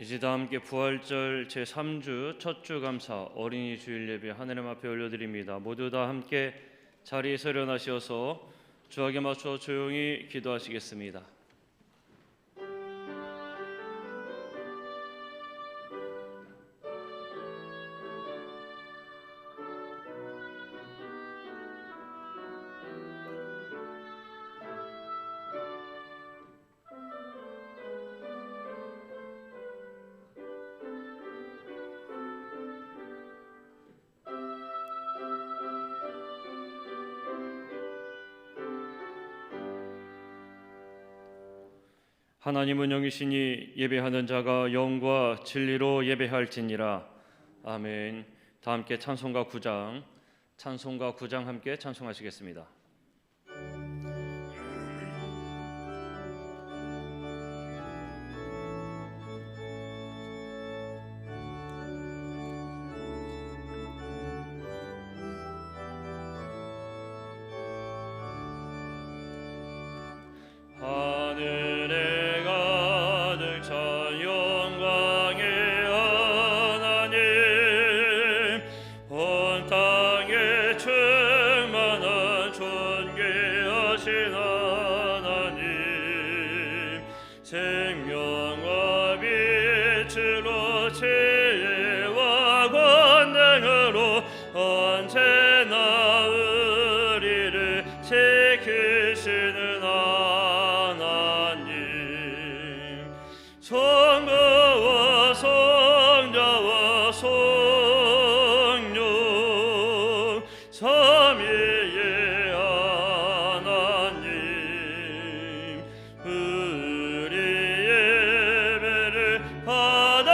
이제 다 함께 부활절 제3주 첫 주 감사 어린이 주일 예배 하나님 앞에 올려드립니다. 모두 다 함께 자리에서 일어나셔서 주에게 맞춰 조용히 기도하시겠습니다. 하나님은 영이시니 예배하는 자가 영과 진리로 예배할지니라. 아멘. 다 함께 찬송가 9장 함께 찬송하시겠습니다. 생명과 빛으로 지혜와 권능으로 언제나 우리를 지키시는 하나님, 성부와 성자와 성령 삼위의 하나님, 우리 예배를 받아주시옵소서.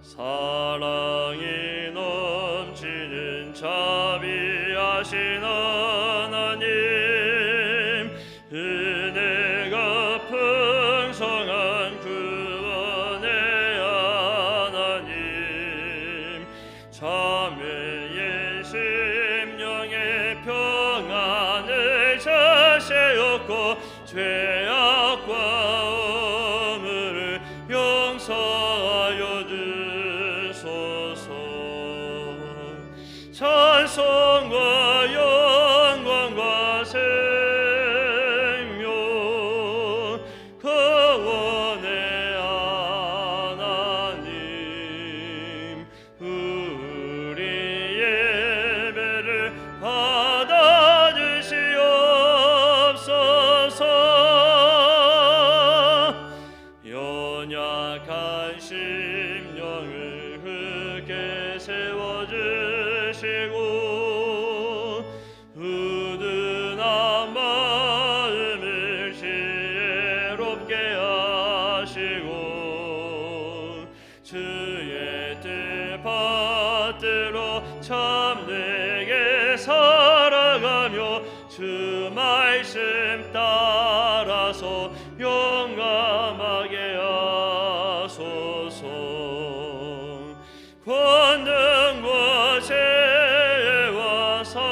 사랑이 넘치는 자비하신 하나님, 은혜가 풍성한 구원의 하나님, 참회의 심령의 평안을 자세였고 죄악과 오물을 용서하여 주소서. 찬송과 영광과 생명 구원의 하나님, 우리 예배를 받아주시옵소서. 연약한 심령을 굳게 세워주시고 우둔한 마음을 지혜롭게 하시고 주의 뜻 받들어 참되게 살아가며 주 말씀 따라서 용감하게 하소서. 권능과 지혜와 사랑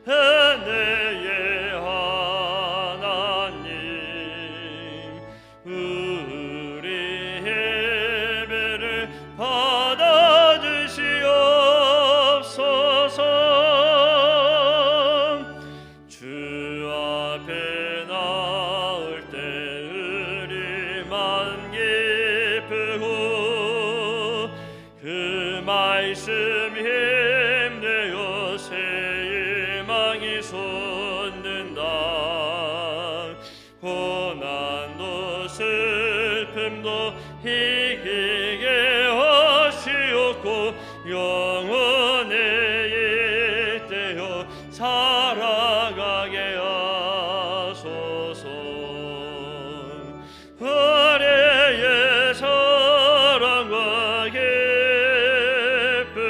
은혜의 하나님, 우리 예배를 받아주시옵소서. 주 앞에 나올 때 우리 마음 기쁘고 그 말씀 힘내어 새 희망이 솟는다. 고난도 슬픔도 이기게 하시옵고 영원에 잇대어 살아가게 하소서. 우리의 사랑과 기쁨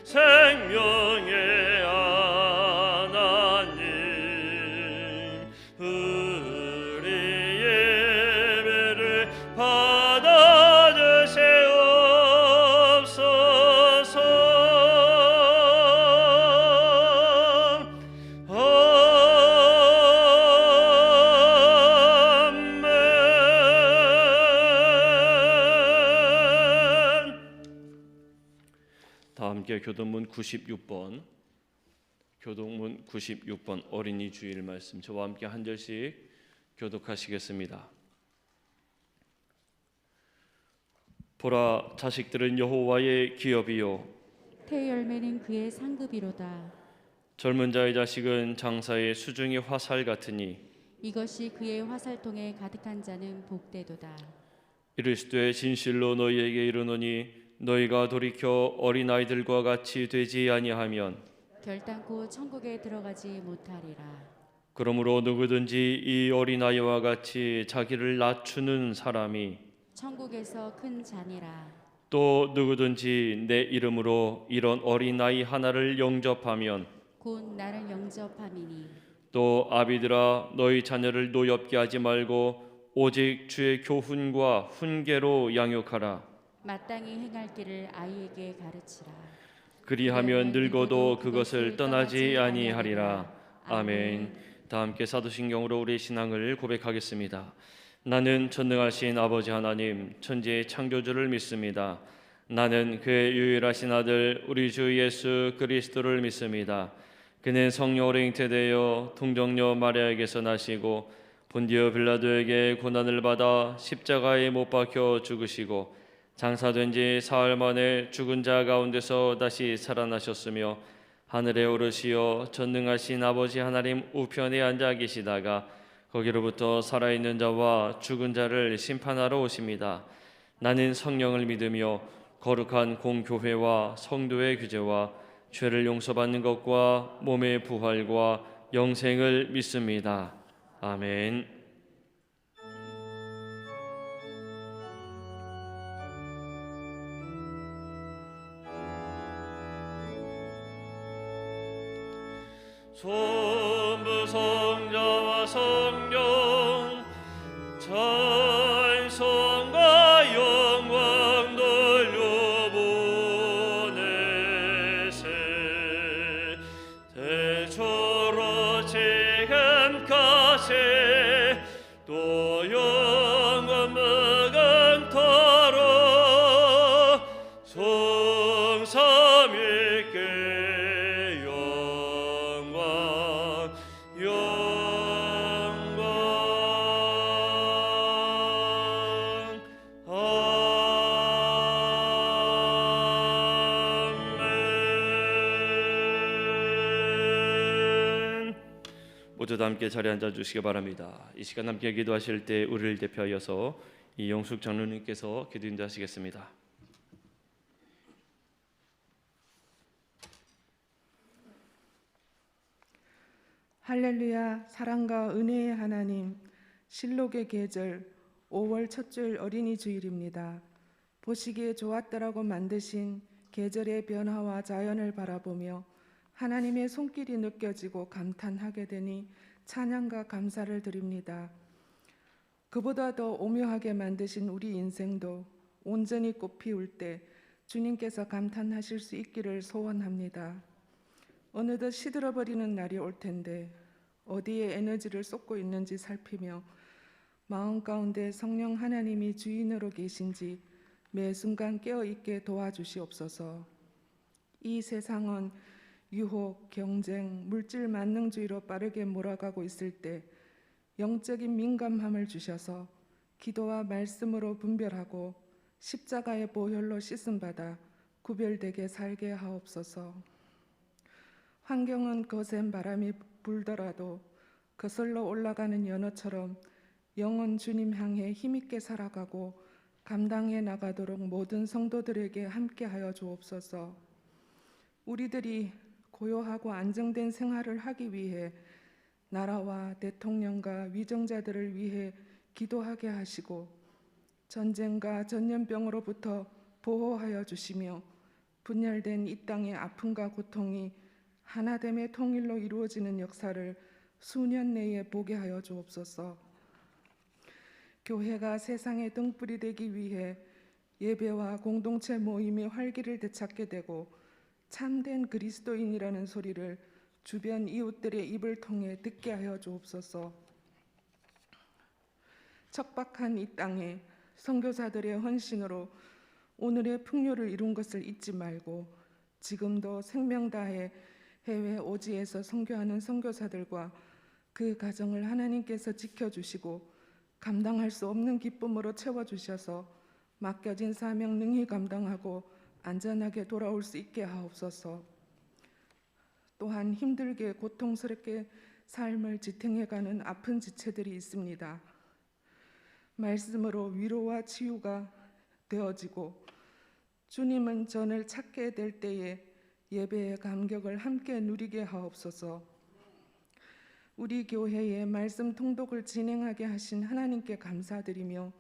생명의 하나님, 우리 예배를 받아주시옵소서. 함께 교동문 96번 어린이 주일 말씀 저와 함께 한 절씩 교독하시겠습니다. 보라, 자식들은 여호와의 기업이요 태 열매는 그의 상급이로다. 젊은 자의 자식은 장사의 수중의 화살 같으니 이것이 그의 화살통에 가득한 자는 복되도다. 이르시되 진실로 너희에게 이르노니 너희가 돌이켜 어린아이들과 같이 되지 아니하면 결단코 천국에 들어가지 못하리라. 그러므로 누구든지 이 어린아이와 같이 자기를 낮추는 사람이 천국에서 큰 자니라. 또 누구든지 내 이름으로 이런 어린아이 하나를 영접하면 곧 나를 영접함이니 또 아비들아 너희 자녀를 노엽게 하지 말고 오직 주의 교훈과 훈계로 양육하라. 마땅히 행할 길을 아이에게 가르치라. 그리하면 늙어도 그것을 떠나지 아니하리라. 아멘. 다 함께 사도신경으로 우리의 신앙을 고백하겠습니다. 나는 전능하신 아버지 하나님 천지의 창조주를 믿습니다. 나는 그의 유일하신 아들 우리 주 예수 그리스도를 믿습니다. 그는 성령으로 잉태되어 동정녀 마리아에게서 나시고 본디오 빌라도에게 고난을 받아 십자가에 못 박혀 죽으시고 장사된 지 사흘 만에 죽은 자 가운데서 다시 살아나셨으며 하늘에 오르시어 전능하신 아버지 하나님 우편에 앉아 계시다가 거기로부터 살아있는 자와 죽은 자를 심판하러 오십니다. 나는 성령을 믿으며 거룩한 공교회와 성도의 규제와 죄를 용서받는 것과 몸의 부활과 영생을 믿습니다. 아멘. 손부 성자와 성령 찬송과 영광 돌려보내세 대초로 지금까지 또 영원 무궁토록 성삼위께 모두 다 함께 자리에 앉아 주시기 바랍니다. 이 시간 함께 기도하실 때 우리를 대표하여서 이영숙 장로님께서 기도 인도하시겠습니다. 할렐루야. 사랑과 은혜의 하나님, 실록의 계절 5월 첫 주일 어린이 주일입니다. 보시기에 좋았더라고 만드신 계절의 변화와 자연을 바라보며 하나님의 손길이 느껴지고 감탄하게 되니 찬양과 감사를 드립니다. 그보다 더 오묘하게 만드신 우리 인생도 온전히 꽃피울 때 주님께서 감탄하실 수 있기를 소원합니다. 어느덧 시들어버리는 날이 올 텐데 어디에 에너지를 쏟고 있는지 살피며 마음 가운데 성령 하나님이 주인으로 계신지 매 순간 깨어있게 도와주시옵소서. 이 세상은 유혹, 경쟁, 물질 만능주의로 빠르게 몰아가고 있을 때 영적인 민감함을 주셔서 기도와 말씀으로 분별하고 십자가의 보혈로 씻음받아 구별되게 살게 하옵소서. 환경은 거센 바람이 불더라도 거슬러 올라가는 연어처럼 영혼 주님 향해 힘있게 살아가고 감당해 나가도록 모든 성도들에게 함께하여 주옵소서. 우리들이 고요하고 안정된 생활을 하기 위해 나라와 대통령과 위정자들을 위해 기도하게 하시고 전쟁과 전염병으로부터 보호하여 주시며 분열된 이 땅의 아픔과 고통이 하나됨의 통일로 이루어지는 역사를 수년 내에 보게 하여 주옵소서. 교회가 세상의 등불이 되기 위해 예배와 공동체 모임이 활기를 되찾게 되고 참된 그리스도인이라는 소리를 주변 이웃들의 입을 통해 듣게 하여 주옵소서. 척박한 이 땅에 선교사들의 헌신으로 오늘의 풍요를 이룬 것을 잊지 말고 지금도 생명 다해 해외 오지에서 선교하는 선교사들과 그 가정을 하나님께서 지켜주시고 감당할 수 없는 기쁨으로 채워주셔서 맡겨진 사명 능히 감당하고 안전하게 돌아올 수 있게 하옵소서. 또한 힘들게 고통스럽게 삶을 지탱해가는 아픈 지체들이 있습니다. 말씀으로 위로와 치유가 되어지고 주님은 저를 찾게 될 때에 예배의 감격을 함께 누리게 하옵소서. 우리 교회의 말씀 통독을 진행하게 하신 하나님께 감사드리며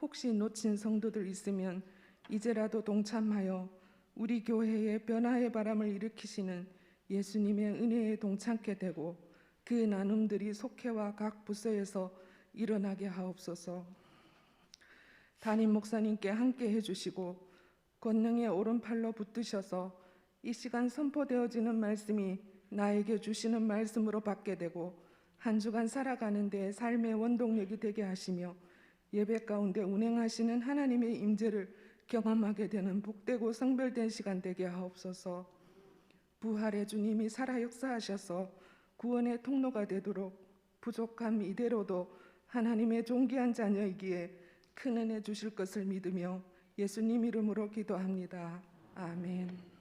혹시 놓친 성도들 있으면 이제라도 동참하여 우리 교회의 변화의 바람을 일으키시는 예수님의 은혜에 동참케 되고 그 나눔들이 속회와 각 부서에서 일어나게 하옵소서. 담임 목사님께 함께 해주시고 권능의 오른팔로 붙드셔서 이 시간 선포되어지는 말씀이 나에게 주시는 말씀으로 받게 되고 한 주간 살아가는 데 삶의 원동력이 되게 하시며 예배 가운데 운행하시는 하나님의 임재를 경험하게 되는 복되고 성별된 시간 되게 하옵소서. 부활의 주님이 살아 역사하셔서 구원의 통로가 되도록 부족함 이대로도 하나님의 존귀한 자녀이기에 큰 은혜 주실 것을 믿으며 예수님 이름으로 기도합니다. 아멘.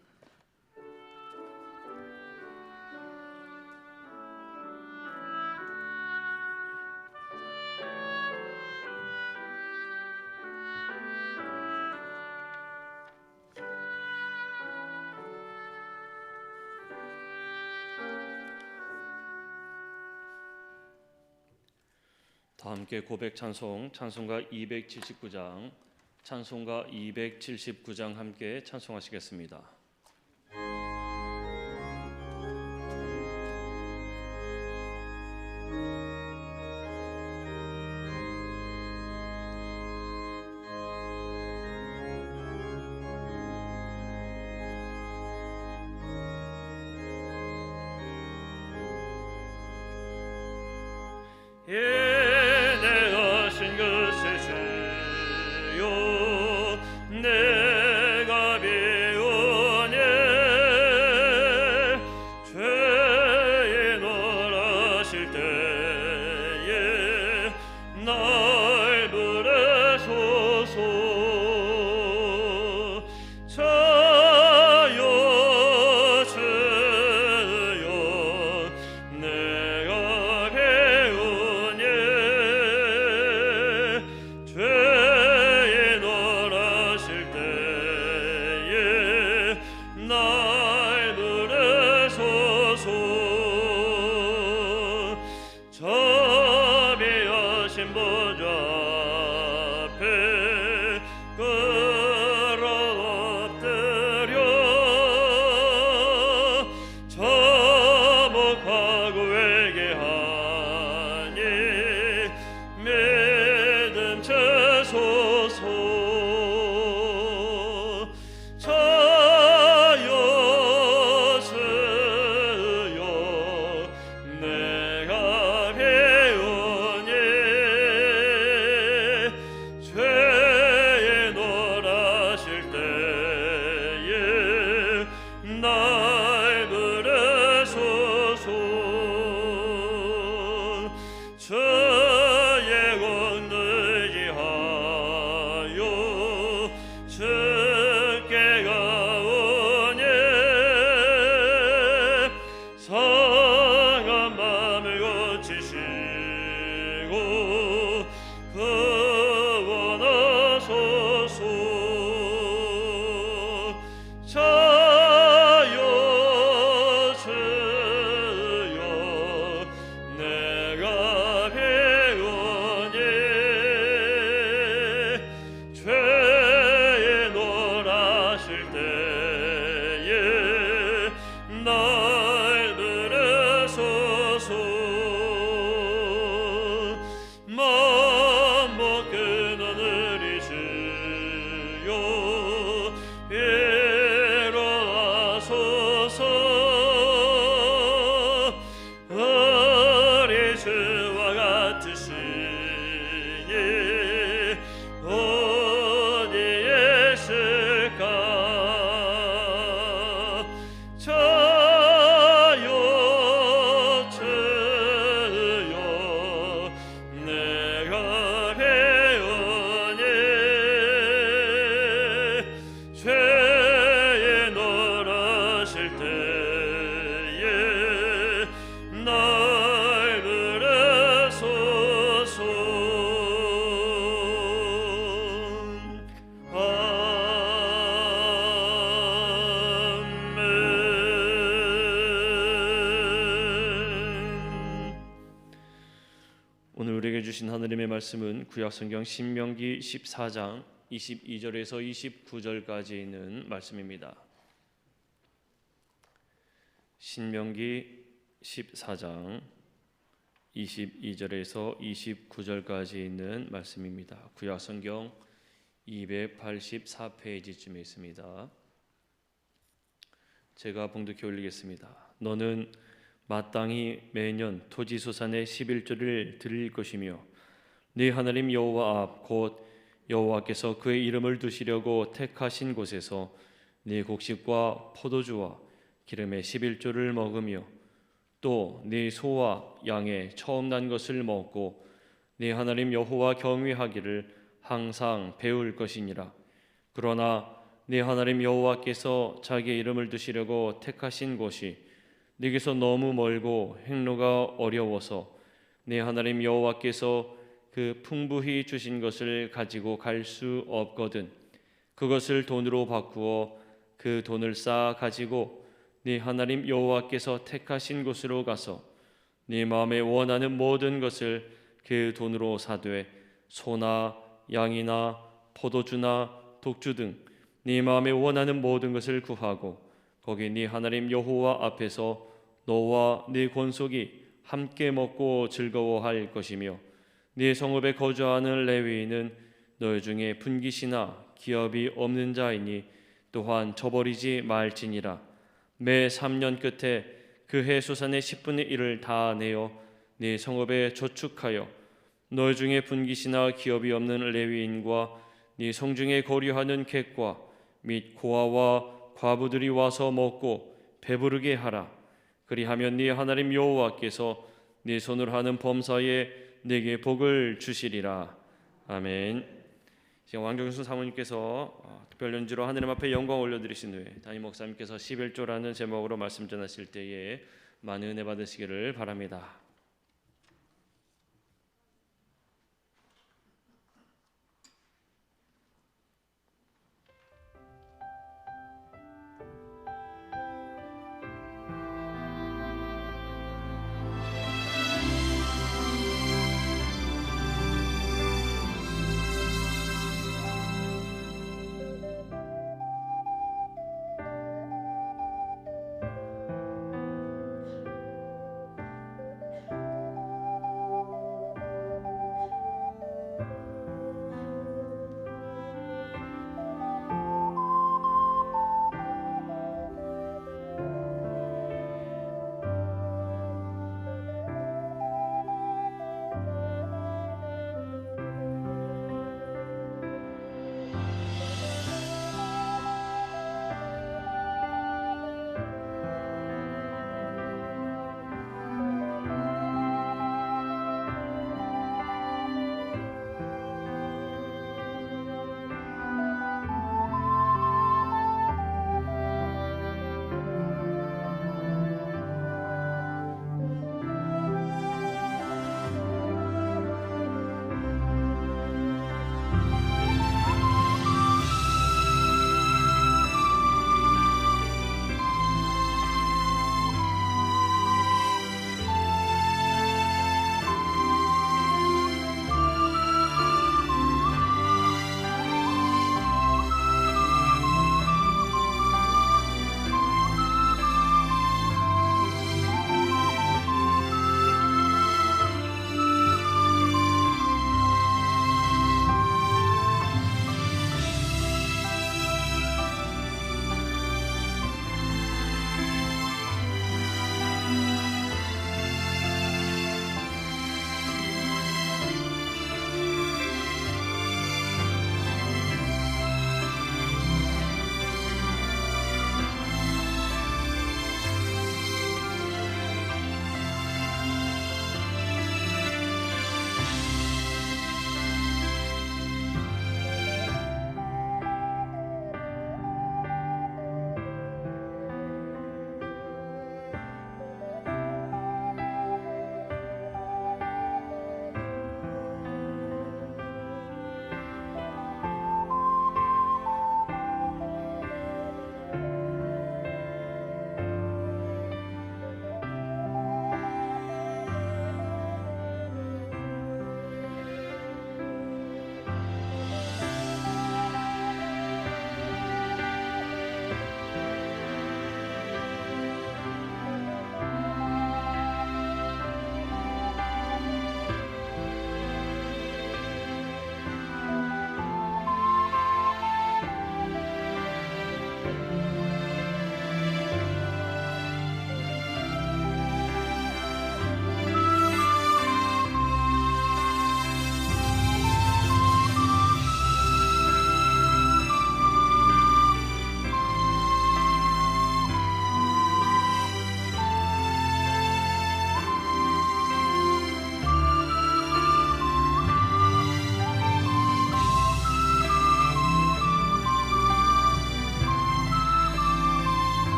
다 함께 고백 찬송가 279장 찬송가 279장 함께 찬송하시겠습니다. 예내하신 것을 주여 내가 배우네 죄에 놀라실 때에 날 부르소서 저여 주여 내가 죄에 놀라실 때에 날 부르소서 자비하신 보좌 앞에 끌어엎드려 자복하고 회개하니 믿음 주소서 저여 주여 내가 배우니 주신 하느님의 말씀은 구약성경 신명기 14장 22절에서 29절까지 있는 말씀입니다. 신명기 14장 22절에서 29절까지 있는 말씀입니다. 구약성경 284페이지쯤에 있습니다. 제가 봉독해 올리겠습니다. 너는 마땅히 매년 토지소산의 11조를 드릴 것이며 네 하나님 여호와 앞 곧 여호와께서 그의 이름을 두시려고 택하신 곳에서 네 곡식과 포도주와 기름의 11조를 먹으며 또 네 소와 양의 처음 난 것을 먹고 네 하나님 여호와 경외하기를 항상 배울 것이니라. 그러나 네 하나님 여호와께서 자기의 이름을 두시려고 택하신 곳이 네게서 너무 멀고 행로가 어려워서 네 하나님 여호와께서 그 풍부히 주신 것을 가지고 갈 수 없거든 그것을 돈으로 바꾸어 그 돈을 쌓아 가지고 네 하나님 여호와께서 택하신 곳으로 가서 네 마음에 원하는 모든 것을 그 돈으로 사되 소나 양이나 포도주나 독주 등 네 마음에 원하는 모든 것을 구하고 거기 네 하나님 여호와 앞에서 너와 네 권속이 함께 먹고 즐거워할 것이며 네 성읍에 거주하는 레위인은 너희 중에 분깃이나 기업이 없는 자이니 또한 저버리지 말지니라. 매 3년 끝에 그 해 소산의 10분의 1을 다 내어 네 성읍에 저축하여 너희 중에 분깃이나 기업이 없는 레위인과 네 성중에 거류하는 객과 및 고아와 과부들이 와서 먹고 배부르게 하라. 그리하면 네 하나님 여호와께서 네 손으로 하는 범사에 네게 복을 주시리라. 아멘. 지금 왕정수 사모님께서 특별 연주로 하느님 앞에 영광 올려드리신 후에 담임 목사님께서 11조라는 제목으로 말씀 전하실 때에 많은 은혜 받으시기를 바랍니다.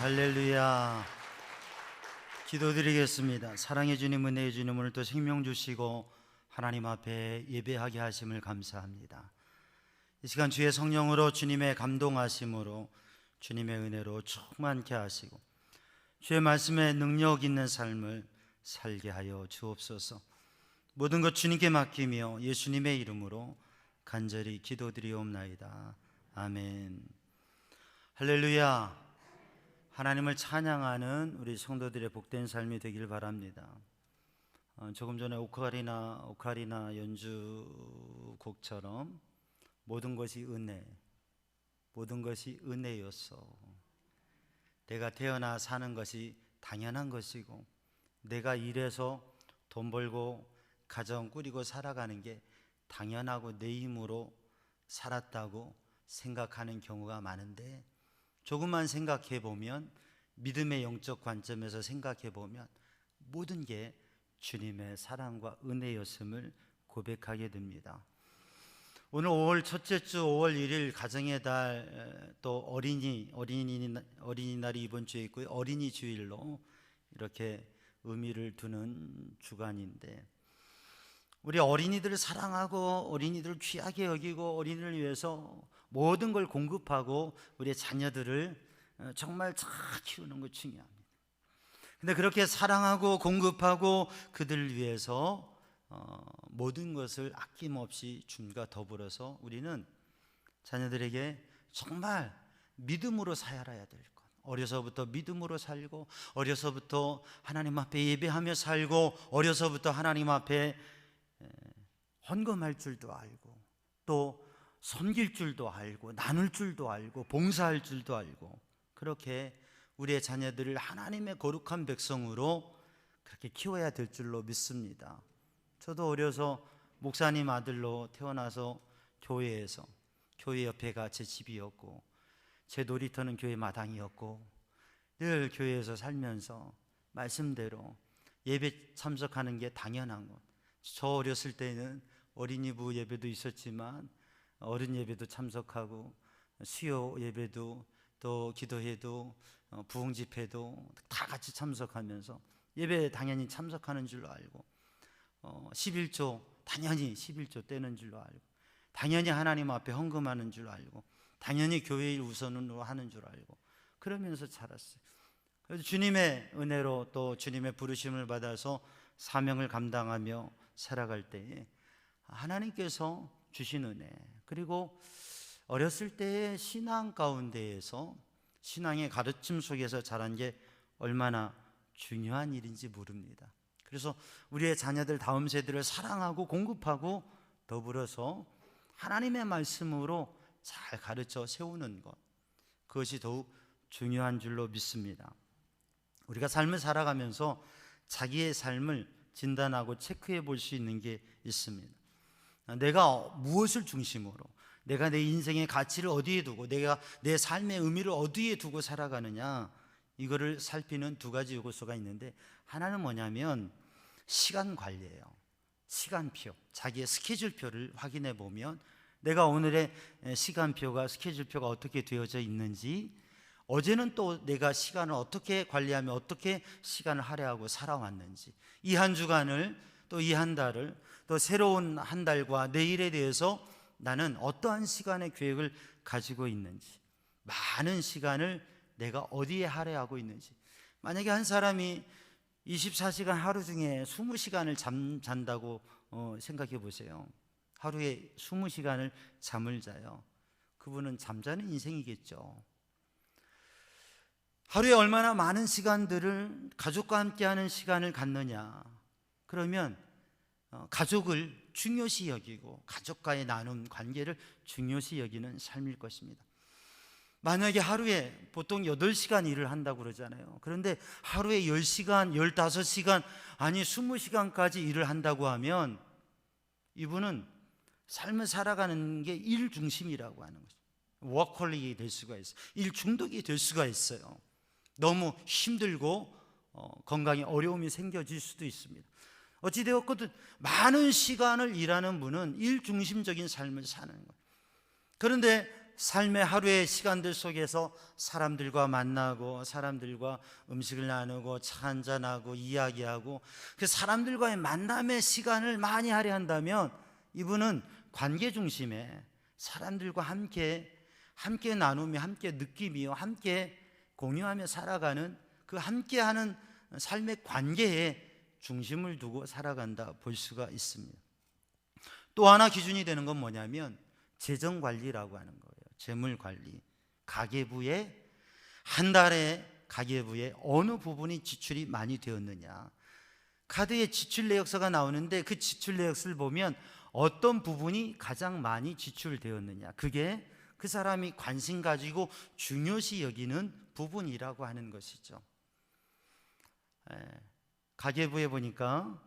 할렐루야. 기도드리겠습니다. 사랑의 주님, 은혜의 주님, 오늘 또 생명 주시고 하나님 앞에 예배하게 하심을 감사합니다. 이 시간 주의 성령으로 주님의 감동하심으로 주님의 은혜로 충만케 하시고 주의 말씀에 능력 있는 삶을 살게 하여 주옵소서. 모든 것 주님께 맡기며 예수님의 이름으로 간절히 기도드리옵나이다. 아멘. 할렐루야. 하나님을 찬양하는 우리 성도들의 복된 삶이 되길 바랍니다. 조금 전에 오카리나 연주곡처럼 모든 것이 은혜, 모든 것이 은혜였어. 내가 태어나 사는 것이 당연한 것이고, 내가 일해서 돈 벌고 가정 꾸리고 살아가는 게 당연하고 내 힘으로 살았다고 생각하는 경우가 많은데, 조금만 생각해 보면, 믿음의 영적 관점에서 생각해 보면 모든 게 주님의 사랑과 은혜였음을 고백하게 됩니다. 오늘 5월 첫째 주 5월 1일 가정의 달, 또 어린이날이 이번 주에 있고요. 어린이 주일로 이렇게 의미를 두는 주간인데, 우리 어린이들을 사랑하고 어린이들을 귀하게 여기고 어린이를 위해서 모든 걸 공급하고 우리의 자녀들을 정말 잘 키우는 것 중요합니다. 근데 그렇게 사랑하고 공급하고 그들을 위해서 모든 것을 아낌없이 줌과 더불어서 우리는 자녀들에게 정말 믿음으로 살아야 될 것, 어려서부터 믿음으로 살고, 어려서부터 하나님 앞에 예배하며 살고, 어려서부터 하나님 앞에 헌금할 줄도 알고, 또 섬길 줄도 알고, 나눌 줄도 알고, 봉사할 줄도 알고, 그렇게 우리의 자녀들을 하나님의 거룩한 백성으로 그렇게 키워야 될 줄로 믿습니다. 저도 어려서 목사님 아들로 태어나서 교회에서, 교회 옆에가 제 집이었고 제 놀이터는 교회 마당이었고, 늘 교회에서 살면서 말씀대로 예배 참석하는 게 당연한 것. 저 어렸을 때는 어린이부 예배도 있었지만 어른 예배도 참석하고, 수요 예배도, 또 기도회도, 부흥 집회도 다 같이 참석하면서 예배 당연히 참석하는 줄로 알고, 11조 당연히 11조 떼는 줄로 알고, 당연히 하나님 앞에 헌금하는 줄로 알고, 당연히 교회 일 우선으로 하는 줄 알고, 그러면서 자랐어요. 그래서 주님의 은혜로 또 주님의 부르심을 받아서 사명을 감당하며 살아갈 때에 하나님께서 주신 은혜, 그리고 어렸을 때의 신앙 가운데에서, 신앙의 가르침 속에서 자란 게 얼마나 중요한 일인지 모릅니다. 그래서 우리의 자녀들, 다음 세대를 사랑하고 공급하고 더불어서 하나님의 말씀으로 잘 가르쳐 세우는 것, 그것이 더욱 중요한 줄로 믿습니다. 우리가 삶을 살아가면서 자기의 삶을 진단하고 체크해 볼 수 있는 게 있습니다. 내가 무엇을 중심으로, 내가 내 인생의 가치를 어디에 두고, 내가 내 삶의 의미를 어디에 두고 살아가느냐, 이거를 살피는 두 가지 요소가 있는데, 하나는 뭐냐면 시간 관리예요. 시간표, 자기의 스케줄표를 확인해 보면 내가 오늘의 시간표가, 스케줄표가 어떻게 되어져 있는지, 어제는 또 내가 시간을 어떻게 관리하며 어떻게 시간을 할애하고 살아왔는지, 이 한 주간을, 또 이 한 달을, 또 새로운 한 달과 내일에 대해서 나는 어떠한 시간의 계획을 가지고 있는지, 많은 시간을 내가 어디에 할애하고 있는지. 만약에 한 사람이 24시간 하루 중에 20시간을 잔다고 생각해 보세요. 하루에 20시간을 잠을 자요. 그분은 잠자는 인생이겠죠. 하루에 얼마나 많은 시간들을 가족과 함께하는 시간을 갖느냐, 그러면 가족을 중요시 여기고 가족과의 나눈 관계를 중요시 여기는 삶일 것입니다. 만약에 하루에 보통 8시간 일을 한다고 그러잖아요. 그런데 하루에 10시간, 15시간, 아니 20시간까지 일을 한다고 하면 이분은 삶을 살아가는 게 일 중심이라고 하는 거죠. 워커홀릭이 될 수가 있어요. 일 중독이 될 수가 있어요. 너무 힘들고 건강에 어려움이 생겨질 수도 있습니다. 어찌되었거든 많은 시간을 일하는 분은 일 중심적인 삶을 사는 거예요. 그런데 삶의 하루의 시간들 속에서 사람들과 만나고 사람들과 음식을 나누고 차 한잔하고 이야기하고 그 사람들과의 만남의 시간을 많이 하려 한다면 이분은 관계 중심에 사람들과 함께 나누며 함께 느끼며 함께 공유하며 살아가는 그 함께하는 삶의 관계에 중심을 두고 살아간다 볼 수가 있습니다. 또 하나 기준이 되는 건 뭐냐면 재정 관리라고 하는 거예요. 재물 관리. 가계부에 한 달에 가계부에 어느 부분이 지출이 많이 되었느냐. 카드에 지출 내역서가 나오는데 그 지출 내역서를 보면 어떤 부분이 가장 많이 지출되었느냐. 그게 그 사람이 관심 가지고 중요시 여기는 부분이라고 하는 것이죠. 가계부에 보니까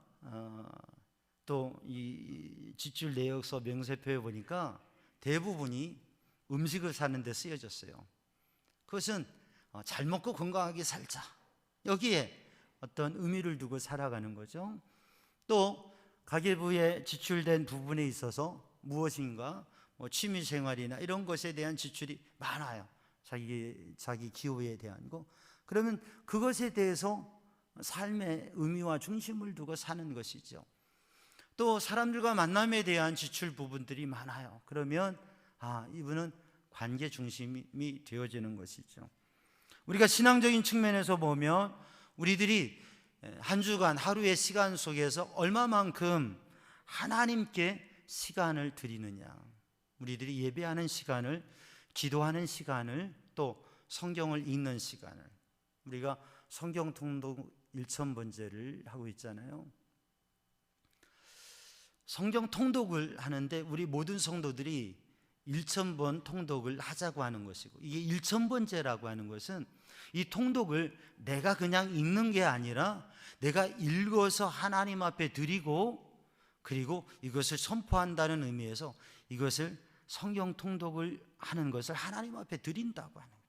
또 이 지출 내역서 명세표에 보니까 대부분이 음식을 사는 데 쓰여졌어요. 그것은 잘 먹고 건강하게 살자, 여기에 어떤 의미를 두고 살아가는 거죠. 또 가계부에 지출된 부분에 있어서 무엇인가 취미 생활이나 이런 것에 대한 지출이 많아요. 자기 기호에 대한 거. 그러면 그것에 대해서 삶의 의미와 중심을 두고 사는 것이죠. 또 사람들과 만남에 대한 지출 부분들이 많아요. 그러면 이분은 관계 중심이 되어지는 것이죠. 우리가 신앙적인 측면에서 보면 우리들이 한 주간 하루의 시간 속에서 얼마만큼 하나님께 시간을 드리느냐. 우리들이 예배하는 시간을, 기도하는 시간을, 또 성경을 읽는 시간을. 우리가 성경 통독 1000번째를 하고 있잖아요. 성경 통독을 하는데 우리 모든 성도들이 1000번 통독을 하자고 하는 것이고, 이게 1000번째라고 하는 것은 이 통독을 내가 그냥 읽는 게 아니라 내가 읽어서 하나님 앞에 드리고 그리고 이것을 선포한다는 의미에서 이것을 성경 통독을 하는 것을 하나님 앞에 드린다고 하는 거예요.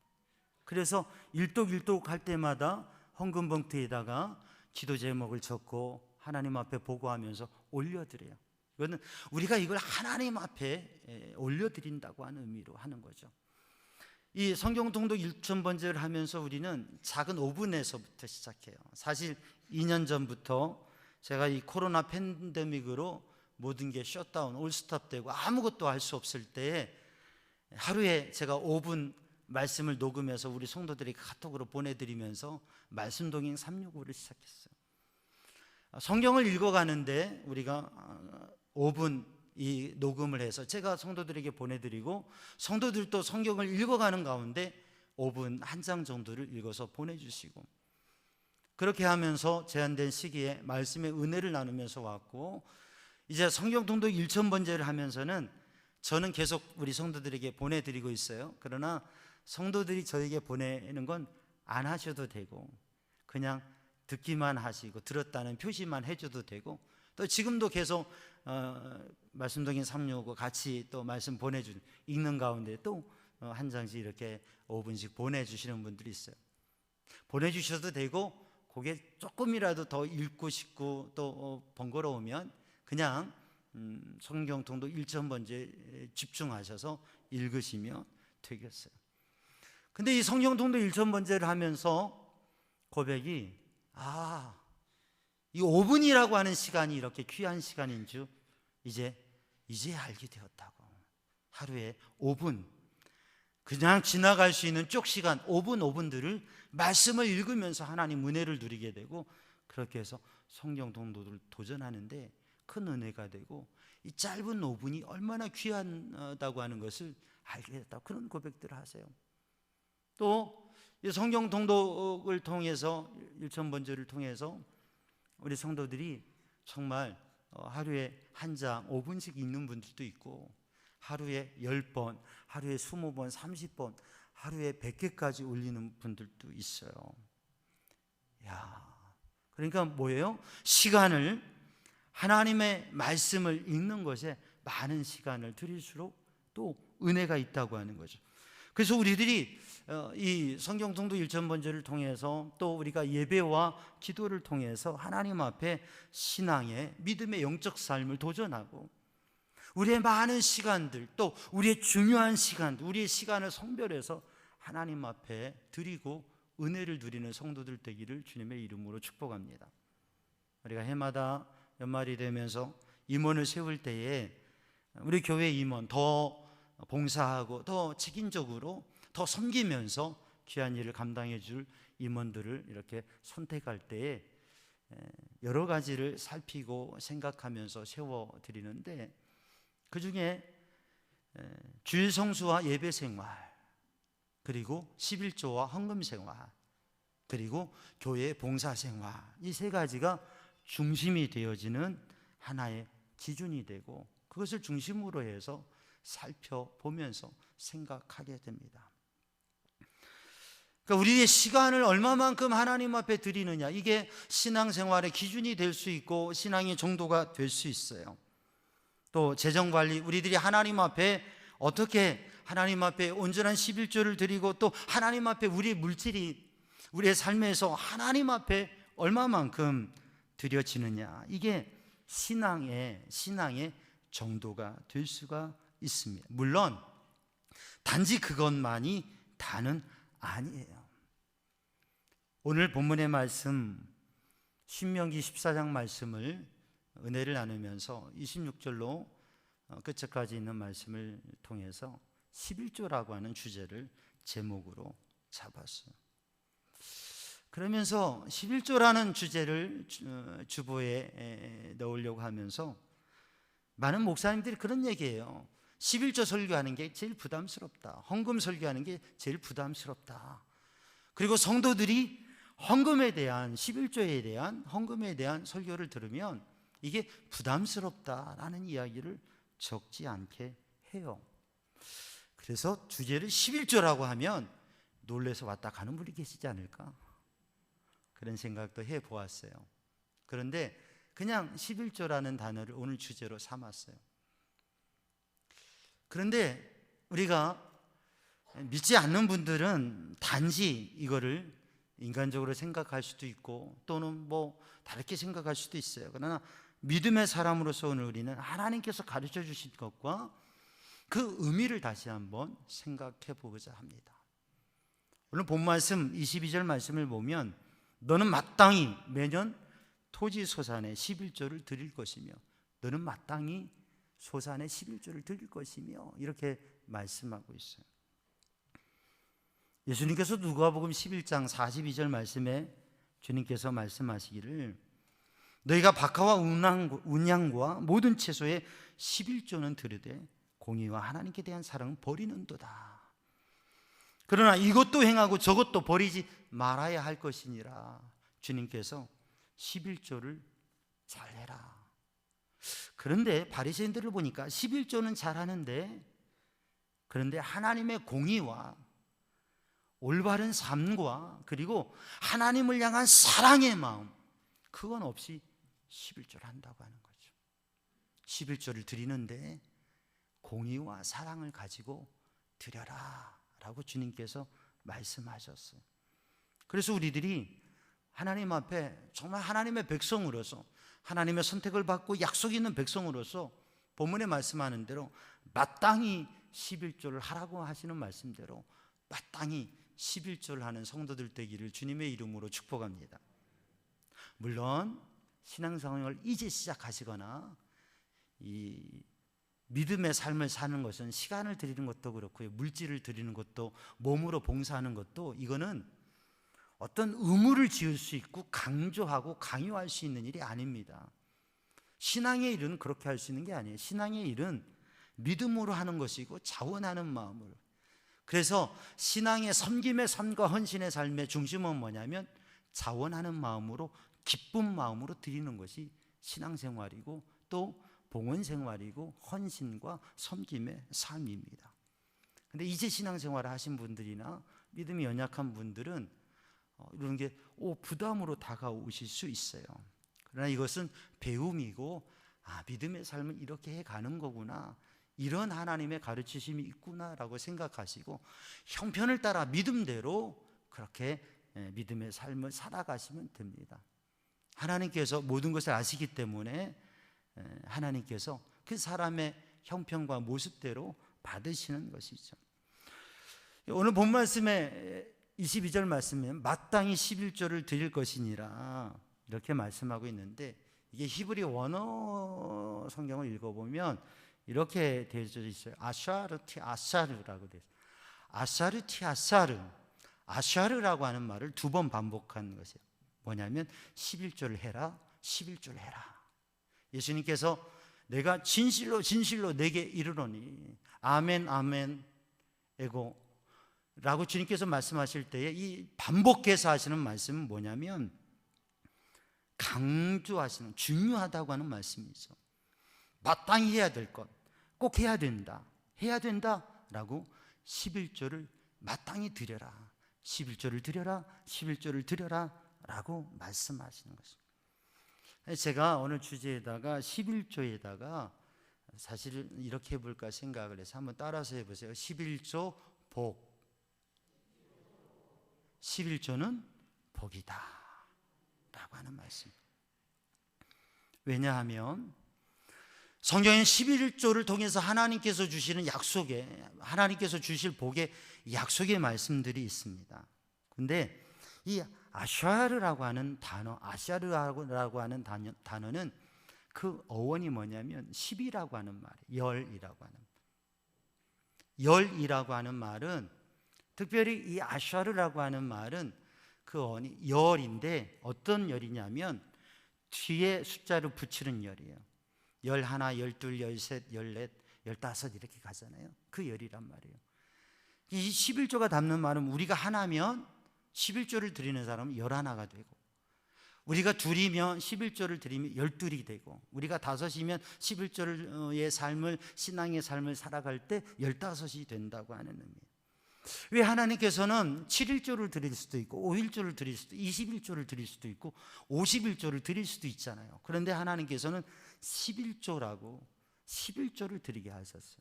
그래서 일독 할 때마다 헌금 봉투에다가 기도 제목을 적고 하나님 앞에 보고하면서 올려드려요. 이거는 우리가 이걸 하나님 앞에 올려드린다고 하는 의미로 하는 거죠. 이 성경 통독 1000번째를 하면서 우리는 작은 오븐에서부터 시작해요. 사실 2년 전부터 제가 이 코로나 팬데믹으로 모든 게 셧다운, 올스톱되고 아무것도 할 수 없을 때 하루에 제가 5분 말씀을 녹음해서 우리 성도들에게 카톡으로 보내드리면서 말씀 동행 365를 시작했어요. 성경을 읽어가는데 우리가 5분 이 녹음을 해서 제가 성도들에게 보내드리고 성도들도 성경을 읽어가는 가운데 5분 한 장 정도를 읽어서 보내주시고, 그렇게 하면서 제한된 시기에 말씀의 은혜를 나누면서 왔고, 이제 성경 통독 1000번째를 하면서는 저는 계속 우리 성도들에게 보내드리고 있어요. 그러나 성도들이 저에게 보내는 건 안 하셔도 되고 그냥 듣기만 하시고 들었다는 표시만 해줘도 되고, 또 지금도 계속 말씀 동행 365 같이 또 말씀 보내주는, 읽는 가운데 또 한 장씩 이렇게 5분씩 보내주시는 분들이 있어요. 보내주셔도 되고 그게 조금이라도 더 읽고 싶고 또 번거로우면 그냥 성경 통독 1000번째 집중하셔서 읽으시면 되겠어요. 근데 이 성경 통독 1000번째를 하면서 고백이 이 5분이라고 하는 시간이 이렇게 귀한 시간인 줄 이제 알게 되었다고. 하루에 5분 그냥 지나갈 수 있는 쪽 시간 5분들을 말씀을 읽으면서 하나님 은혜를 누리게 되고, 그렇게 해서 성경 통독을 도전하는데 큰 은혜가 되고 이 짧은 5분이 얼마나 귀하다고 하는 것을 알게 됐다. 그런 고백들을 하세요. 또 성경 통독을 통해서 1000번째를 통해서 우리 성도들이 정말 하루에 한 장 5분씩 읽는 분들도 있고 하루에 10번, 하루에 20번, 30번, 하루에 100개까지 올리는 분들도 있어요. 그러니까 뭐예요? 시간을 하나님의 말씀을 읽는 것에 많은 시간을 드릴수록 또 은혜가 있다고 하는 거죠. 그래서 우리들이 이 성경 통독 1000번째를 통해서 또 우리가 예배와 기도를 통해서 하나님 앞에 신앙의 믿음의 영적 삶을 도전하고, 우리의 많은 시간들, 또 우리의 중요한 시간, 우리의 시간을 성별해서 하나님 앞에 드리고 은혜를 누리는 성도들 되기를 주님의 이름으로 축복합니다. 우리가 해마다 연말이 되면서 임원을 세울 때에 우리 교회 임원 더 봉사하고 더 책임적으로 더 섬기면서 귀한 일을 감당해 줄 임원들을 이렇게 선택할 때에 여러 가지를 살피고 생각하면서 세워드리는데, 그 중에 주일 성수와 예배 생활, 그리고 11조와 헌금 생활, 그리고 교회 봉사 생활, 이 세 가지가 중심이 되어지는 하나의 기준이 되고, 그것을 중심으로 해서 살펴보면서 생각하게 됩니다. 그러니까 우리의 시간을 얼마만큼 하나님 앞에 드리느냐, 이게 신앙생활의 기준이 될 수 있고 신앙의 정도가 될 수 있어요. 또 재정관리, 우리들이 하나님 앞에 어떻게 하나님 앞에 온전한 11조를 드리고 또 하나님 앞에 우리의 물질이 우리의 삶에서 하나님 앞에 얼마만큼 드려지느냐, 이게 신앙의 정도가 될 수가 있습니다. 물론 단지 그것만이 다는 아니에요. 오늘 본문의 말씀 신명기 14장 말씀을 은혜를 나누면서 26절로 끝까지 있는 말씀을 통해서 11조라고 하는 주제를 제목으로 잡았어요. 그러면서 11조라는 주제를 주보에 넣으려고 하면서 많은 목사님들이 그런 얘기예요. 11조 설교하는 게 제일 부담스럽다. 헌금 설교하는 게 제일 부담스럽다. 그리고 성도들이 헌금에 대한, 11조에 대한, 헌금에 대한 설교를 들으면 이게 부담스럽다라는 이야기를 적지 않게 해요. 그래서 주제를 11조라고 하면 놀래서 왔다 가는 분이 계시지 않을까, 그런 생각도 해보았어요. 그런데 그냥 11조라는 단어를 오늘 주제로 삼았어요. 그런데 우리가 믿지 않는 분들은 단지 이거를 인간적으로 생각할 수도 있고 또는 뭐 다르게 생각할 수도 있어요. 그러나 믿음의 사람으로서 오늘 우리는 하나님께서 가르쳐 주신 것과 그 의미를 다시 한번 생각해 보고자 합니다. 오늘 본 말씀 22절 말씀을 보면 너는 마땅히 매년 토지 소산의 11조를 드릴 것이며, 너는 마땅히 소산의 11조를 드릴 것이며, 이렇게 말씀하고 있어요. 예수님께서 누가복음 11장 42절 말씀에 주님께서 말씀하시기를 너희가 박하와 운양과 모든 채소의 11조는 드리되 공의와 하나님께 대한 사랑은 버리는도다. 그러나 이것도 행하고 저것도 버리지 말아야 할 것이니라. 주님께서 11조를 잘해라. 그런데 바리새인들을 보니까 11조는 잘하는데, 그런데 하나님의 공의와 올바른 삶과 그리고 하나님을 향한 사랑의 마음, 그건 없이 11조를 한다고 하는 거죠. 11조를 드리는데 공의와 사랑을 가지고 드려라 라고 주님께서 말씀하셨어요. 그래서 우리들이 하나님 앞에 정말 하나님의 백성으로서, 하나님의 선택을 받고 약속 있는 백성으로서 본문에 말씀하는 대로 마땅히 11조를 하라고 하시는 말씀대로 마땅히 11조를 하는 성도들 되기를 주님의 이름으로 축복합니다. 물론 신앙생활을 이제 시작하시거나 이 믿음의 삶을 사는 것은 시간을 드리는 것도 그렇고요, 물질을 드리는 것도, 몸으로 봉사하는 것도, 이거는 어떤 의무를 지을 수 있고 강조하고 강요할 수 있는 일이 아닙니다. 신앙의 일은 그렇게 할 수 있는 게 아니에요. 신앙의 일은 믿음으로 하는 것이고 자원하는 마음으로. 그래서 신앙의 섬김의 삶과 헌신의 삶의 중심은 뭐냐면 자원하는 마음으로, 기쁜 마음으로 드리는 것이 신앙생활이고 또 봉헌생활이고 헌신과 섬김의 삶입니다. 그런데 이제 신앙생활을 하신 분들이나 믿음이 연약한 분들은 이런 게 부담으로 다가오실 수 있어요. 그러나 이것은 배움이고, 믿음의 삶은 이렇게 해가는 거구나, 이런 하나님의 가르치심이 있구나라고 생각하시고 형편을 따라 믿음대로 그렇게 믿음의 삶을 살아가시면 됩니다. 하나님께서 모든 것을 아시기 때문에 하나님께서 그 사람의 형편과 모습대로 받으시는 것이죠. 오늘 본 말씀에 22절 말씀에 마땅히 11조를 드릴 것이니라 이렇게 말씀하고 있는데, 이게 히브리 원어 성경을 읽어보면 이렇게 되어 있어요. 아샤르티 아샤르라고 되어 있어요. 아샤르티 아샤르, 아샤르라고 하는 말을 2번 반복한 것이에요. 뭐냐면 11조를 해라, 11조를 해라. 예수님께서 내가 진실로 진실로 내게 이르노니 아멘 아멘 에고 라고 주님께서 말씀하실 때에 이 반복해서 하시는 말씀은 뭐냐면 강조하시는, 중요하다고 하는 말씀이죠. 마땅히 해야 될 것, 꼭 해야 된다, 해야 된다라고 11조를 마땅히 드려라, 11조를 드려라, 11조를 드려라 라고 말씀하시는 것입니다. 제가 오늘 주제에다가 11조에다가 사실 이렇게 해볼까 생각을 해서 한번 따라서 해보세요. 11조 복, 11조는 복이다 라고 하는 말씀. 왜냐하면 성경엔 11조를 통해서 하나님께서 주시는 약속에, 하나님께서 주실 복의 약속의 말씀들이 있습니다. 근데 이 아샤르라고 하는 단어, 아샤르라고 하는 단어는 그 어원이 뭐냐면 10이라고 하는 말이에요. 열이라고 하는, 열이라고 하는 말은, 특별히 이 아샤르라고 하는 말은 그 어원이 열인데 어떤 열이냐면 뒤에 숫자를 붙이는 열이에요. 11, 12, 13, 14, 15 이렇게 가잖아요. 그 열이란 말이에요. 이 11조가 담는 말은 우리가 하나면 11조를 드리는 사람은 11가 되고, 우리가 둘이면 11조를 드리면 12이 되고, 우리가 5이면 11조의 삶을, 신앙의 삶을 살아갈 때 15이 된다고 하는 의미예요. 왜 하나님께서는 7일조를 드릴 수도 있고 5일조를 드릴 수도 있고 21조를 드릴 수도 있고 51조를 드릴 수도 있잖아요. 그런데 하나님께서는 11조라고 11조를 드리게 하셨어요.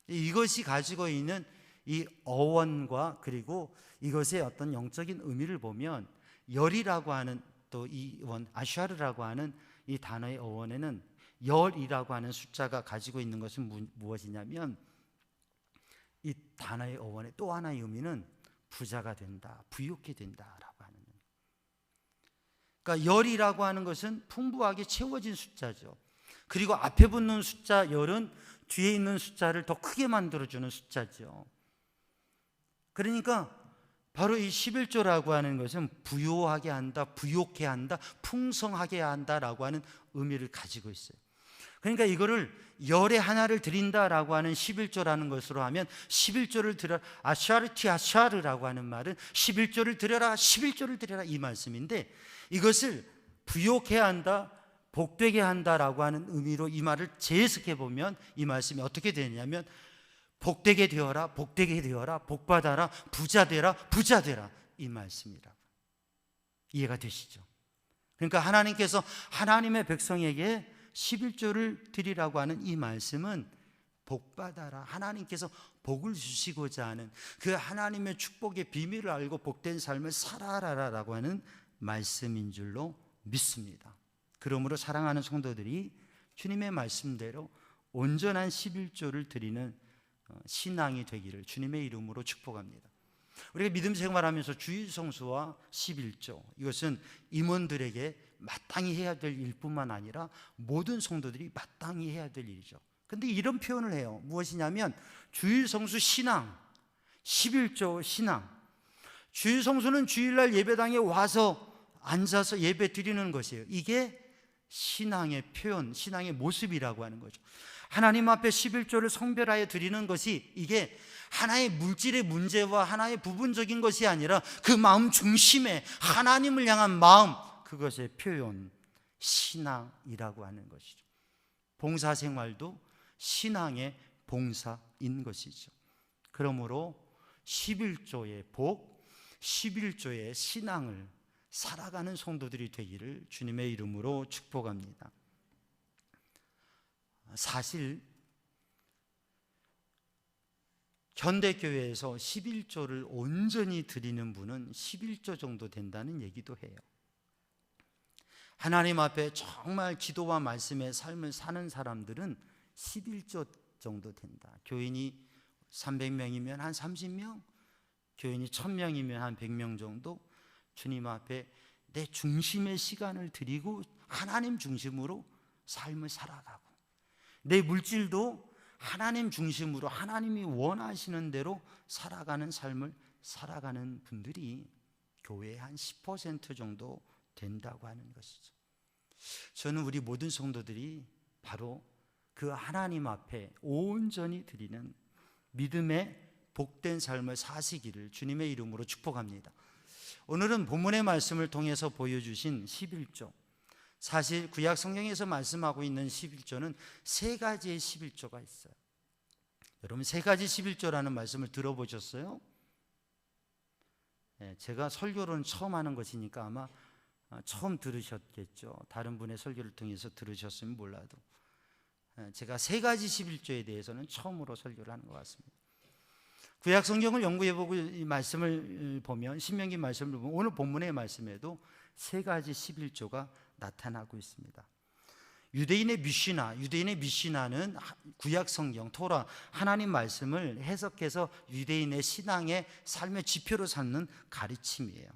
이것이 가지고 있는 이 어원과 그리고 이것의 어떤 영적인 의미를 보면, 열이라고 하는 또 이 원, 아샤르라고 하는 이 단어의 어원에는 열이라고 하는 숫자가 가지고 있는 것은 무엇이냐면, 이 단어의 어원의 또 하나의 의미는 부자가 된다, 부유하게 된다라고 하는 의미. 그러니까 열이라고 하는 것은 풍부하게 채워진 숫자죠. 그리고 앞에 붙는 숫자 열은 뒤에 있는 숫자를 더 크게 만들어주는 숫자죠. 그러니까 바로 이 11조라고 하는 것은 부유하게 한다, 부욕해 한다, 풍성하게 한다라고 하는 의미를 가지고 있어요. 그러니까 이거를 열의 하나를 드린다라고 하는 11조라는 것으로 하면 11조를 드려라, 아샤르티 아샤르라고 하는 말은 11조를 드려라, 11조를 드려라 이 말씀인데, 이것을 부욕해 한다, 복되게 한다라고 하는 의미로 이 말을 재해석해 보면 이 말씀이 어떻게 되냐면, 복되게 되어라, 복되게 되어라, 복받아라, 부자 되라, 부자 되라 이 말씀이라고. 이해가 되시죠? 그러니까 하나님께서 하나님의 백성에게 11조를 드리라고 하는 이 말씀은 복받아라, 하나님께서 복을 주시고자 하는 그 하나님의 축복의 비밀을 알고 복된 삶을 살아라라고 하는 말씀인 줄로 믿습니다. 그러므로 사랑하는 성도들이 주님의 말씀대로 온전한 11조를 드리는 신앙이 되기를 주님의 이름으로 축복합니다. 우리가 믿음 생활하면서 주일성수와 11조, 이것은 임원들에게 마땅히 해야 될 일뿐만 아니라 모든 성도들이 마땅히 해야 될 일이죠. 근데 이런 표현을 해요. 무엇이냐면 주일성수 신앙, 11조 신앙. 주일성수는 주일날 예배당에 와서 앉아서 예배 드리는 것이에요. 이게 신앙의 표현, 신앙의 모습이라고 하는 거죠. 하나님 앞에 11조를 성별하여 드리는 것이, 이게 하나의 물질의 문제와 하나의 부분적인 것이 아니라 그 마음 중심에 하나님을 향한 마음, 그것의 표현, 신앙이라고 하는 것이죠. 봉사생활도 신앙의 봉사인 것이죠. 그러므로 11조의 복, 11조의 신앙을 살아가는 성도들이 되기를 주님의 이름으로 축복합니다. 사실 현대교회에서 11조를 온전히 드리는 분은 11조 정도 된다는 얘기도 해요. 하나님 앞에 정말 기도와 말씀의 삶을 사는 사람들은 11조 정도 된다. 교인이 300명이면 한 30명, 교인이 1000명이면 한 100명 정도 주님 앞에 내 중심의 시간을 드리고 하나님 중심으로 삶을 살아가고, 내 물질도 하나님 중심으로 하나님이 원하시는 대로 살아가는 삶을 살아가는 분들이 교회의 한 10% 정도 된다고 하는 것이죠. 저는 우리 모든 성도들이 바로 그 하나님 앞에 온전히 드리는 믿음의 복된 삶을 사시기를 주님의 이름으로 축복합니다. 오늘은 본문의 말씀을 통해서 보여주신 11조, 사실 구약 성경에서 말씀하고 있는 11조는 세 가지의 11조가 있어요. 여러분, 세 가지 11조라는 말씀을 들어보셨어요? 제가 설교는 처음 하는 것이니까 아마 처음 들으셨겠죠. 다른 분의 설교를 통해서 들으셨으면 몰라도 제가 세 가지 11조에 대해서는 처음으로 설교를 하는 것 같습니다. 구약 성경을 연구해보고 이 말씀을 보면, 신명기 말씀을 보면 오늘 본문의 말씀에도 세 가지 11조가 나타나고 있습니다. 유대인의 미시나는 구약 성경 토라 하나님 말씀을 해석해서 유대인의 신앙의 삶의 지표로 삼는 가르침이에요.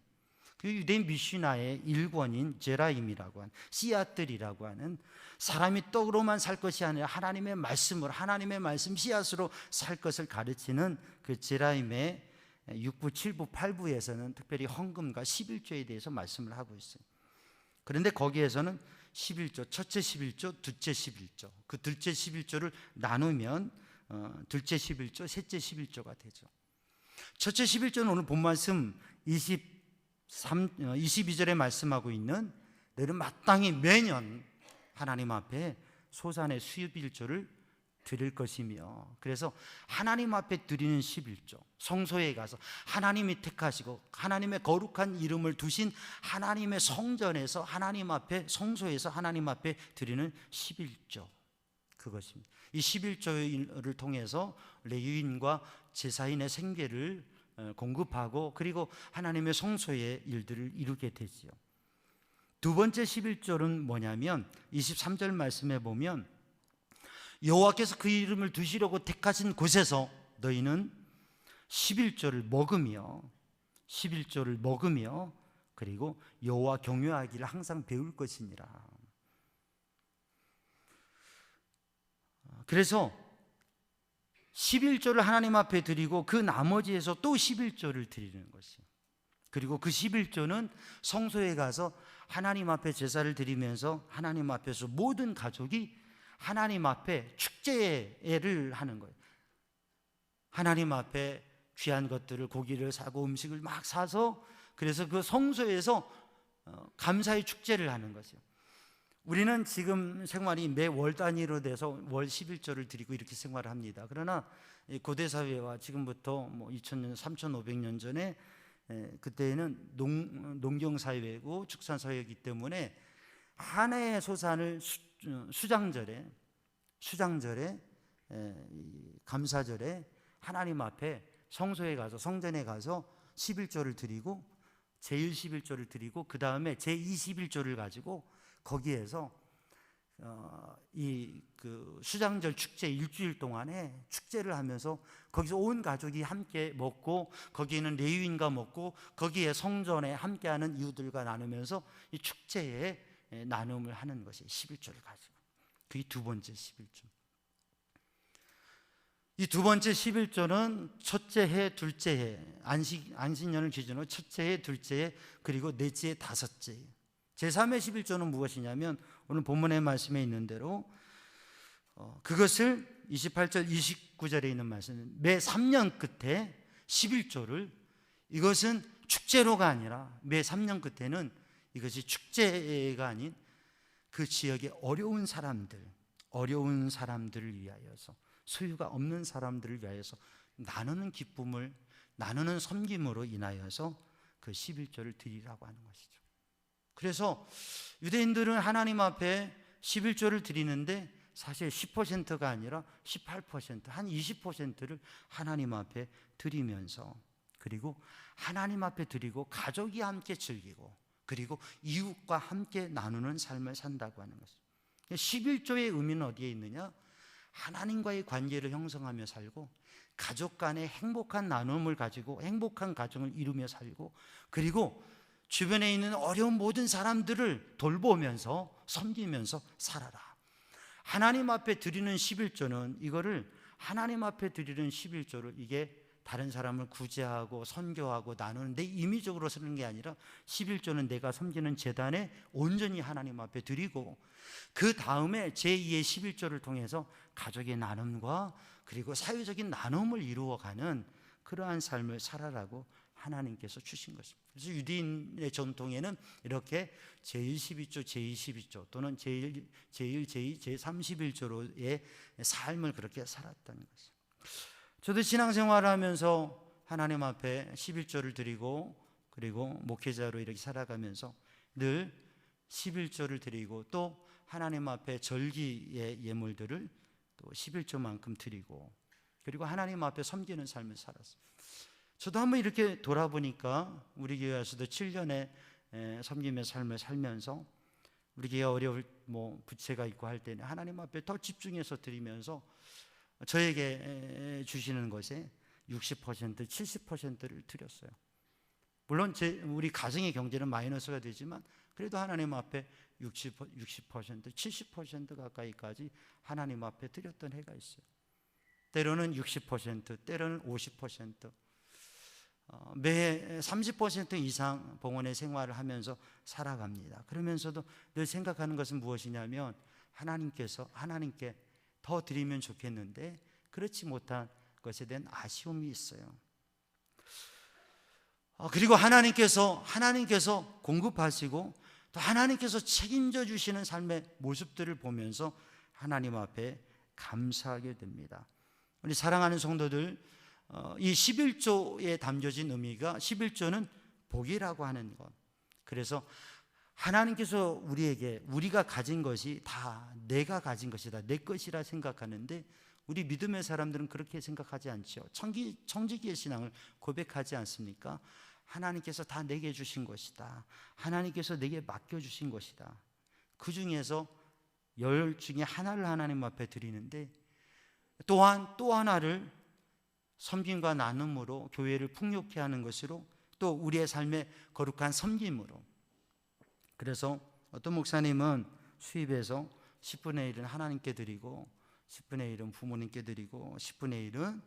그 유대인 미시나의 일권인 제라임이라고 하는 씨앗들이라고 하는, 사람이 떡으로만 살 것이 아니라 하나님의 말씀으로, 하나님의 말씀 씨앗으로 살 것을 가르치는 그 제라임의 6부, 7부, 8부에서는 특별히 헌금과 11조에 대해서 말씀을 하고 있어요. 그런데 거기에서는 11조, 첫째 11조, 둘째 11조, 그 둘째 11조를 나누면 둘째 11조, 셋째 11조가 되죠. 첫째 11조는 오늘 본 말씀 22절에 말씀하고 있는, 너희는 마땅히 매년 하나님 앞에 소산의 수입일조를 드릴 것이며, 그래서 하나님 앞에 드리는 11조, 성소에 가서 하나님이 택하시고 하나님의 거룩한 이름을 두신 하나님의 성전에서 하나님 앞에, 성소에서 하나님 앞에 드리는 11조, 그것입니다. 이 11조를 통해서 레위인과 제사인의 생계를 공급하고, 그리고 하나님의 성소의 일들을 이루게 되지요. 두 번째 11조는 뭐냐면 23절 말씀에 보면, 여호와께서 그 이름을 두시려고 택하신 곳에서 너희는 11조를 먹으며 그리고 여호와 경외하기를 항상 배울 것이니라. 그래서 11조를 하나님 앞에 드리고 그 나머지에서 또 11조를 드리는 것이에요. 그리고 그 11조는 성소에 가서 하나님 앞에 제사를 드리면서 하나님 앞에서 모든 가족이 하나님 앞에 축제를 하는 거예요. 하나님 앞에 귀한 것들을, 고기를 사고 음식을 막 사서, 그래서 그 성소에서 감사의 축제를 하는 것이에요. 우리는 지금 생활이 매 월 단위로 돼서 월 11조를 드리고 이렇게 생활을 합니다. 그러나 고대 사회와 지금부터 2000년, 3500년 전에, 그때는 농경 사회고 축산 사회이기 때문에 한 해의 소산을 수장절에, 감사절에 하나님 앞에 성소에 가서, 성전에 가서 11조를 드리고, 제1 11조를 드리고, 그 다음에 제21조를 가지고 거기에서 그 수장절 축제 일주일 동안에 축제를 하면서 거기서 온 가족이 함께 먹고, 거기에는 레위인과 먹고, 거기에 성전에 함께하는 이웃들과 나누면서 이 축제에 나눔을 하는 것이 11조를 가지고, 그게 두 번째 11조. 이 두 번째 11조는 첫째 해, 둘째 해, 안식년을 기준으로 첫째 해, 둘째 해, 그리고 넷째 해, 다섯째 해. 제3의 11조는 무엇이냐면 오늘 본문의 말씀에 있는 대로 그것을 28절, 29절에 있는 말씀, 매 3년 끝에 11조를, 이것은 축제로가 아니라 매 3년 끝에는 이것이 축제가 아닌 그 지역의 어려운 사람들을 위하여서, 소유가 없는 사람들을 위하여서 나누는 기쁨을, 나누는 섬김으로 인하여서 그 11조를 드리라고 하는 것이죠. 그래서 유대인들은 하나님 앞에 11조를 드리는데 사실 10%가 아니라 18%, 한 20%를 하나님 앞에 드리면서, 그리고 하나님 앞에 드리고 가족이 함께 즐기고, 그리고 이웃과 함께 나누는 삶을 산다고 하는 것입니다. 11조의 의미는 어디에 있느냐? 하나님과의 관계를 형성하며 살고, 가족 간의 행복한 나눔을 가지고 행복한 가정을 이루며 살고, 그리고 주변에 있는 어려운 모든 사람들을 돌보면서 섬기면서 살아라. 하나님 앞에 드리는 11조는 이거를, 하나님 앞에 드리는 11조를 이게 다른 사람을 구제하고 선교하고 나누는 내 임의적으로 쓰는 게 아니라 11조는 내가 섬기는 제단에 온전히 하나님 앞에 드리고, 그 다음에 제2의 11조를 통해서 가족의 나눔과 그리고 사회적인 나눔을 이루어가는 그러한 삶을 살아라고 하나님께서 주신 것입니다. 그래서 유대인의 전통에는 이렇게 제1, 12조, 제2, 12조 또는 제1, 제2, 제31조로의 삶을 그렇게 살았다는 것입니다. 저도 신앙생활을 하면서 하나님 앞에 11조를 드리고, 그리고 목회자로 이렇게 살아가면서 늘 11조를 드리고, 또 하나님 앞에 절기의 예물들을 또 11조만큼 드리고, 그리고 하나님 앞에 섬기는 삶을 살았어요. 저도 한번 이렇게 돌아보니까 우리 교회에서도 7년의 섬김의 삶을 살면서, 우리 교회 어려울 부채가 있고 할 때는 하나님 앞에 더 집중해서 드리면서 저에게 주시는 것에 60%, 70%를 드렸어요. 물론 우리 가정의 경제는 마이너스가 되지만 그래도 하나님 앞에 60%, 70% 가까이까지 하나님 앞에 드렸던 해가 있어요. 때로는 60%, 때로는 50%, 매해 30% 이상 봉헌의 생활을 하면서 살아갑니다. 그러면서도 늘 생각하는 것은 무엇이냐면, 하나님께 더 드리면 좋겠는데 그렇지 못한 것에 대한 아쉬움이 있어요. 그리고 하나님께서 공급하시고 또 하나님께서 책임져 주시는 삶의 모습들을 보면서 하나님 앞에 감사하게 됩니다. 우리 사랑하는 성도들, 이 11조에 담겨진 의미가, 11조는 복이라고 하는 것. 그래서 하나님께서 우리가 가진 것이 다 내가 가진 것이다, 내 것이라 생각하는데, 우리 믿음의 사람들은 그렇게 생각하지 않죠. 청지기의 신앙을 고백하지 않습니까? 하나님께서 다 내게 주신 것이다, 하나님께서 내게 맡겨주신 것이다. 그 중에서 10 중에 하나를 하나님 앞에 드리는데, 또한 또 하나를 섬김과 나눔으로 교회를 풍요케 하는 것으로, 또 우리의 삶의 거룩한 섬김으로. 그래서 어떤 목사님은 수입에서 10분의 1은 하나님께 드리고, 10분의 1은 부모님께 드리고, 10분의 1은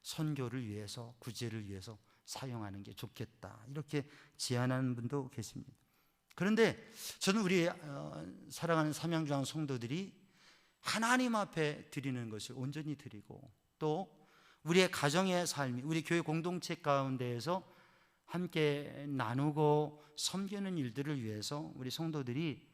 선교를 위해서, 구제를 위해서 사용하는 게 좋겠다, 이렇게 제안하는 분도 계십니다. 그런데 저는 우리 사랑하는 삼양교회 성도들이 하나님 앞에 드리는 것을 온전히 드리고, 또 우리의 가정의 삶이, 우리 교회 공동체 가운데에서 함께 나누고 섬기는 일들을 위해서 우리 성도들이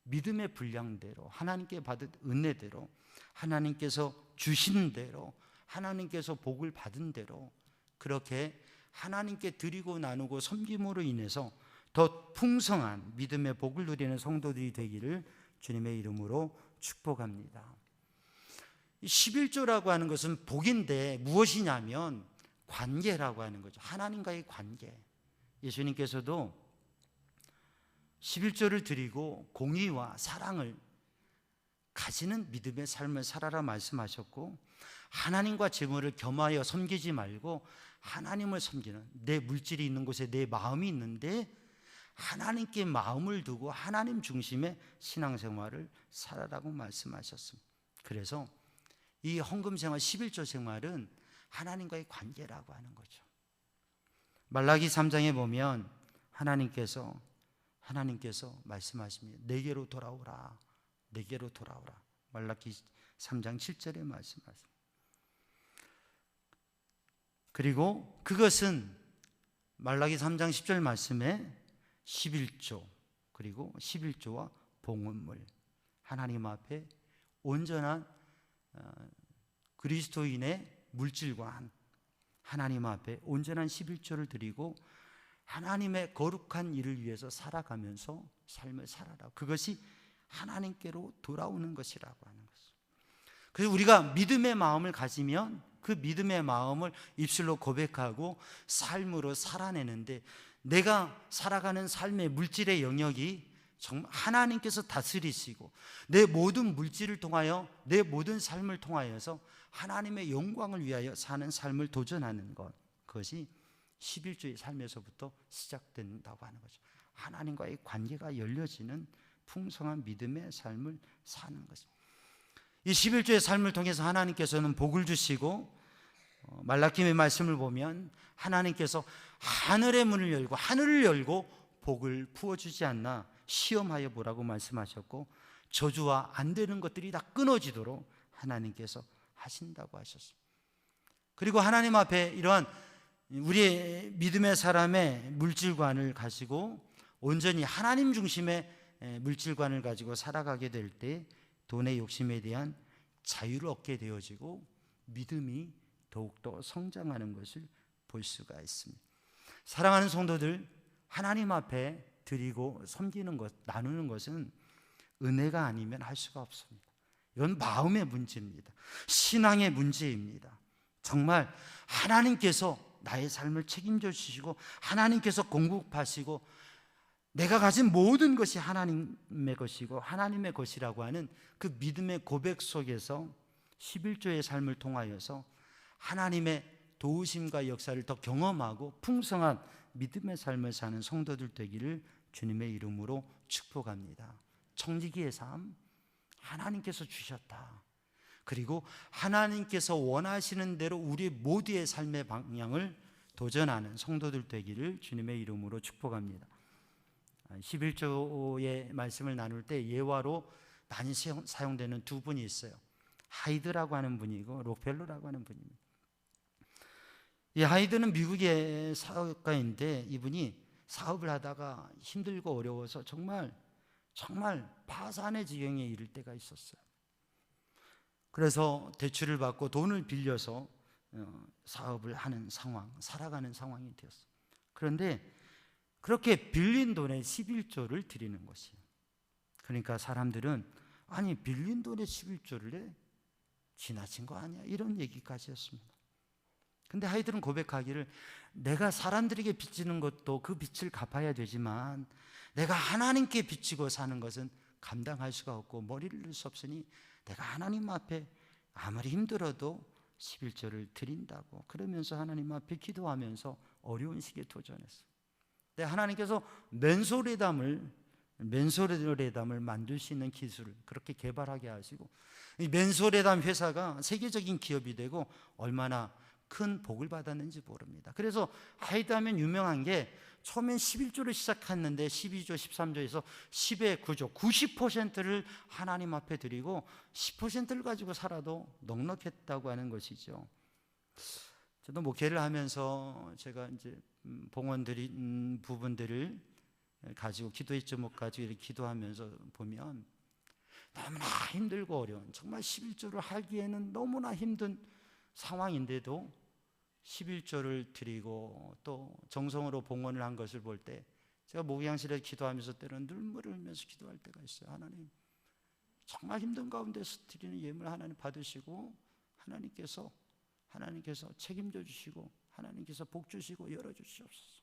믿음의 분량대로, 하나님께 받은 은혜대로, 하나님께서 주시는 대로, 하나님께서 복을 받은 대로 그렇게 하나님께 드리고 나누고 섬김으로 인해서 더 풍성한 믿음의 복을 누리는 성도들이 되기를 주님의 이름으로 축복합니다. 11조라고 하는 것은 복인데 무엇이냐면 관계라고 하는 거죠. 하나님과의 관계. 예수님께서도 11조를 드리고 공의와 사랑을 가지는 믿음의 삶을 살아라 말씀하셨고, 하나님과 재물을 겸하여 섬기지 말고 하나님을 섬기는, 내 물질이 있는 곳에 내 마음이 있는데 하나님께 마음을 두고 하나님 중심의 신앙생활을 살아라고 말씀하셨습니다. 그래서 이 헌금생활, 11조 생활은 하나님과의 관계라고 하는 거죠. 말라기 3장에 보면 하나님께서 말씀하십니다. 내게로 돌아오라, 내게로 돌아오라. 말라기 3장 7절에 말씀하십니다. 그리고 그것은 말라기 3장 10절 말씀에 11조, 그리고 11조와 봉헌물, 하나님 앞에 온전한 그리스도인의 물질과 하나님 앞에 온전한 11조를 드리고 하나님의 거룩한 일을 위해서 살아가면서 삶을 살아라. 그것이 하나님께로 돌아오는 것이라고 하는 것입니다. 그래서 우리가 믿음의 마음을 가지면 그 믿음의 마음을 입술로 고백하고 삶으로 살아내는데, 내가 살아가는 삶의 물질의 영역이 정말 하나님께서 다스리시고 내 모든 물질을 통하여, 내 모든 삶을 통하여서 하나님의 영광을 위하여 사는 삶을 도전하는 것, 그것이 11조의 삶에서부터 시작된다고 하는 거죠. 하나님과의 관계가 열려지는 풍성한 믿음의 삶을 사는 거죠. 이 11조의 삶을 통해서 하나님께서는 복을 주시고, 말라기의 말씀을 보면 하나님께서 하늘의 문을 열고 하늘을 열고 복을 부어주지 않나 시험하여 보라고 말씀하셨고, 저주와 안 되는 것들이 다 끊어지도록 하나님께서 하신다고 하셨습니다. 그리고 하나님 앞에 이러한 우리의 믿음의 사람의 물질관을 가지고 온전히 하나님 중심의 물질관을 가지고 살아가게 될 때 돈의 욕심에 대한 자유를 얻게 되어지고 믿음이 더욱더 성장하는 것을 볼 수가 있습니다. 사랑하는 성도들, 하나님 앞에 드리고 섬기는 것, 나누는 것은 은혜가 아니면 할 수가 없습니다. 이건 마음의 문제입니다. 신앙의 문제입니다. 정말 하나님께서 나의 삶을 책임져 주시고 하나님께서 공급하시고 내가 가진 모든 것이 하나님의 것이고 하나님의 것이라고 하는 그 믿음의 고백 속에서 11조의 삶을 통하여서 하나님의 도우심과 역사를 더 경험하고 풍성한 믿음의 삶을 사는 성도들 되기를 주님의 이름으로 축복합니다. 청지기의 삶, 하나님께서 주셨다. 그리고 하나님께서 원하시는 대로 우리 모두의 삶의 방향을 도전하는 성도들 되기를 주님의 이름으로 축복합니다. 11조의 말씀을 나눌 때 예화로 많이 사용되는 두 분이 있어요. 하이드라고 하는 분이고 록펠러라고 하는 분입니다. 이 하이드는 미국의 사업가인데 이분이 사업을 하다가 힘들고 어려워서 정말 파산의 지경에 이를 때가 있었어요. 그래서 대출을 받고 돈을 빌려서 사업을 하는 상황, 살아가는 상황이 되었어요. 그런데 그렇게 빌린 돈의 11조를 드리는 것이에요. 그러니까 사람들은 아니 빌린 돈의 11조를 내? 지나친 거 아니야? 이런 얘기까지 했습니다. 근데 하이들은 고백하기를 내가 사람들에게 빚지는 것도 그 빚을 갚아야 되지만 내가 하나님께 빚지고 사는 것은 감당할 수가 없고 머리를 들 수 없으니 내가 하나님 앞에 아무리 힘들어도 11조를 드린다고 그러면서 하나님 앞에 기도하면서 어려운 시기에 도전했어요. 근데 하나님께서 맨소레담을 만들 수 있는 기술을 그렇게 개발하게 하시고 이 맨소레담 회사가 세계적인 기업이 되고 얼마나 큰 복을 받았는지 모릅니다. 그래서 하이드 하면 유명한 게 처음엔 11조를 시작했는데 12조, 13조에서 10의 9조, 90%를 하나님 앞에 드리고 10%를 가지고 살아도 넉넉했다고 하는 것이죠. 저도 목회를 하면서 제가 이제 봉헌 드린 부분들을 가지고 기도의 제목 가지고 이렇게 기도하면서 보면 너무나 힘들고 어려운 정말 11조를 하기에는 너무나 힘든 상황인데도 11조를 드리고 또 정성으로 봉헌을 한 것을 볼 때 제가 목양실에 기도하면서 때로는 눈물을 흘리면서 기도할 때가 있어요. 하나님 정말 힘든 가운데서 드리는 예물 하나님 받으시고 하나님께서 책임져 주시고 하나님께서 복 주시고 열어 주시옵소서.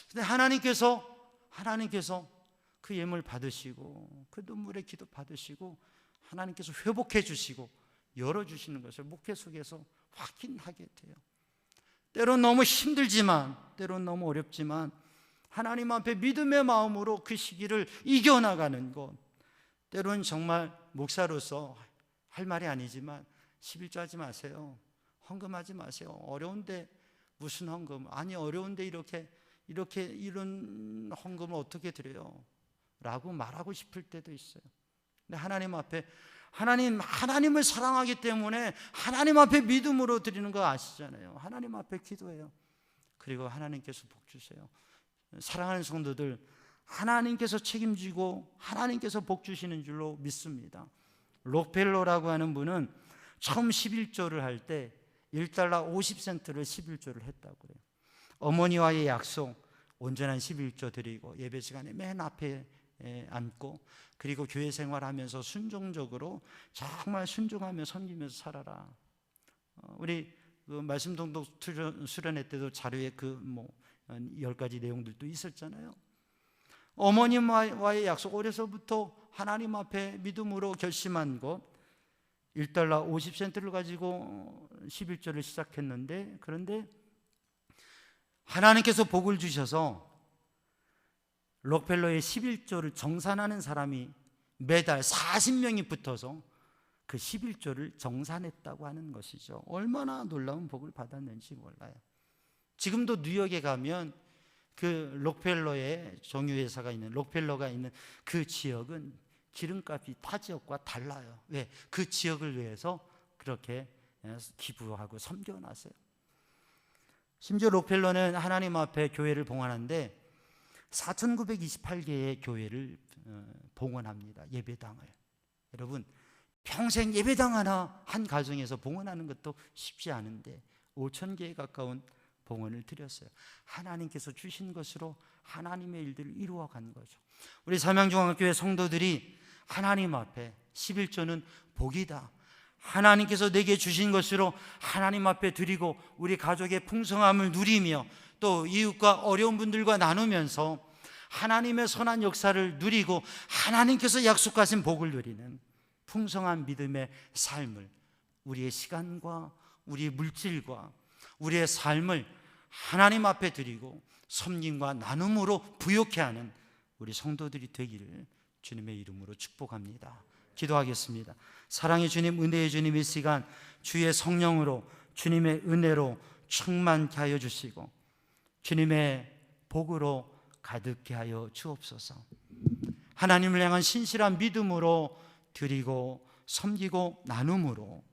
근데 하나님께서 그 예물 받으시고 그 눈물의 기도 받으시고 하나님께서 회복해 주시고 열어 주시는 것을 목회 속에서 확인하게 돼요. 때론 너무 힘들지만 때론 너무 어렵지만 하나님 앞에 믿음의 마음으로 그 시기를 이겨나가는 것, 때론 정말 목사로서 할 말이 아니지만 11조 하지 마세요. 헌금하지 마세요. 어려운데 무슨 헌금? 아니 어려운데 이런 헌금을 어떻게 드려요? 라고 말하고 싶을 때도 있어요. 근데 하나님 앞에 하나님을 사랑하기 때문에 하나님 앞에 믿음으로 드리는 거 아시잖아요. 하나님 앞에 기도해요. 그리고 하나님께서 복 주세요. 사랑하는 성도들, 하나님께서 책임지고 하나님께서 복 주시는 줄로 믿습니다. 록펠러라고 하는 분은 처음 11조를 할 때 1달러 50센트를 11조를 했다고 그래요. 어머니와의 약속, 온전한 11조 드리고 예배 시간에 맨 앞에 앉고 그리고 교회 생활하면서 순종적으로 정말 순종하며 섬기면서 살아라. 우리 그 말씀 동독 수련회 때도 자료에 10가지 내용들도 있었잖아요. 어머님과의 약속, 어려서부터 하나님 앞에 믿음으로 결심한 것, $1 50센트를 가지고 11조를 시작했는데, 그런데 하나님께서 복을 주셔서 록펠러의 11조를 정산하는 사람이 매달 40명이 붙어서 그 11조를 정산했다고 하는 것이죠. 얼마나 놀라운 복을 받았는지 몰라요. 지금도 뉴욕에 가면 그 록펠러의 정유회사가 있는, 록펠러가 있는 그 지역은 기름값이 타 지역과 달라요. 왜? 그 지역을 위해서 그렇게 기부하고 섬겨놨어요. 심지어 록펠러는 하나님 앞에 교회를 봉헌하는데 4,928개의 교회를 봉헌합니다. 예배당을. 여러분, 평생 예배당 하나 한 가정에서 봉헌하는 것도 쉽지 않은데 5,000개에 가까운 봉헌을 드렸어요. 하나님께서 주신 것으로 하나님의 일들을 이루어간 거죠. 우리 삼양중앙교회 성도들이 하나님 앞에 11조는 복이다, 하나님께서 내게 주신 것으로 하나님 앞에 드리고 우리 가족의 풍성함을 누리며 또 이웃과 어려운 분들과 나누면서 하나님의 선한 역사를 누리고 하나님께서 약속하신 복을 누리는 풍성한 믿음의 삶을, 우리의 시간과 우리의 물질과 우리의 삶을 하나님 앞에 드리고 섬김과 나눔으로 부욕해 하는 우리 성도들이 되기를 주님의 이름으로 축복합니다. 기도하겠습니다. 사랑의 주님, 은혜의 주님, 이 시간 주의 성령으로, 주님의 은혜로 충만케 하여 주시고 주님의 복으로 가득케 하여 주옵소서. 하나님을 향한 신실한 믿음으로 드리고 섬기고 나눔으로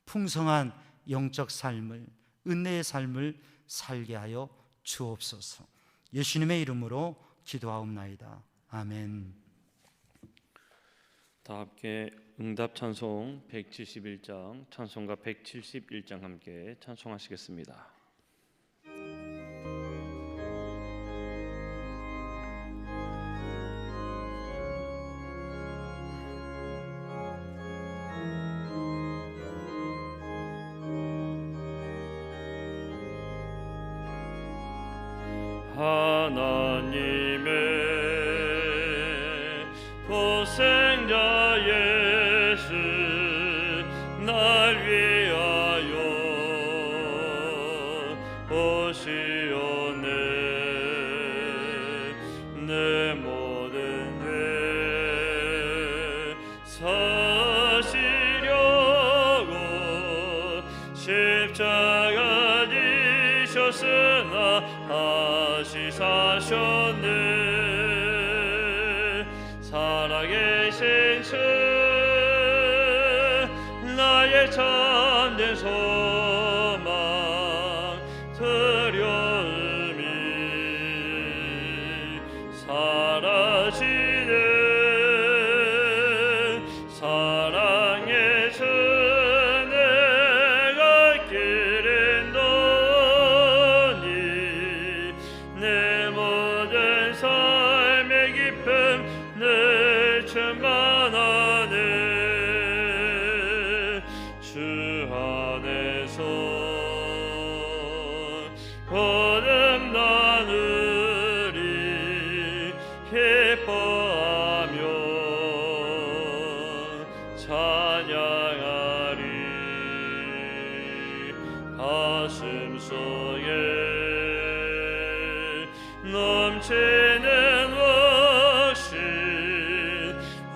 풍성한 영적 삶을, 은혜의 삶을 살게 하여 주옵소서. 예수님의 이름으로 기도하옵나이다. 아멘. 다 함께 응답 찬송 171장, 찬송가 171장 함께 찬송하시겠습니다. 하나님의 독생자 예수 날 위하여 오시오네. 내 모든 죄 사시려고 십자가 지셨으나 다시 사셨네. 살아계신 주 나의 참된 소망 두려움이 사라지는 사랑의 주 내가 길은 너니 내 모든 삶의 기쁨 늘 충만하네. 주 안에서 거듭나누리 기뻐하며 찬양하리. 가슴 속에 넘치는 왁신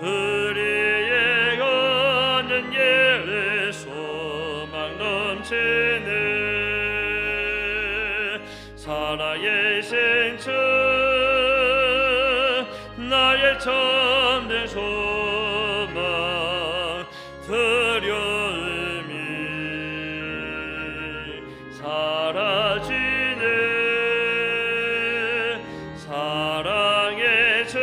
우리의 거는 예의 소망 넘치는 살아계신 주 나의 참된 소망 두려움이 사라지는 사랑의 주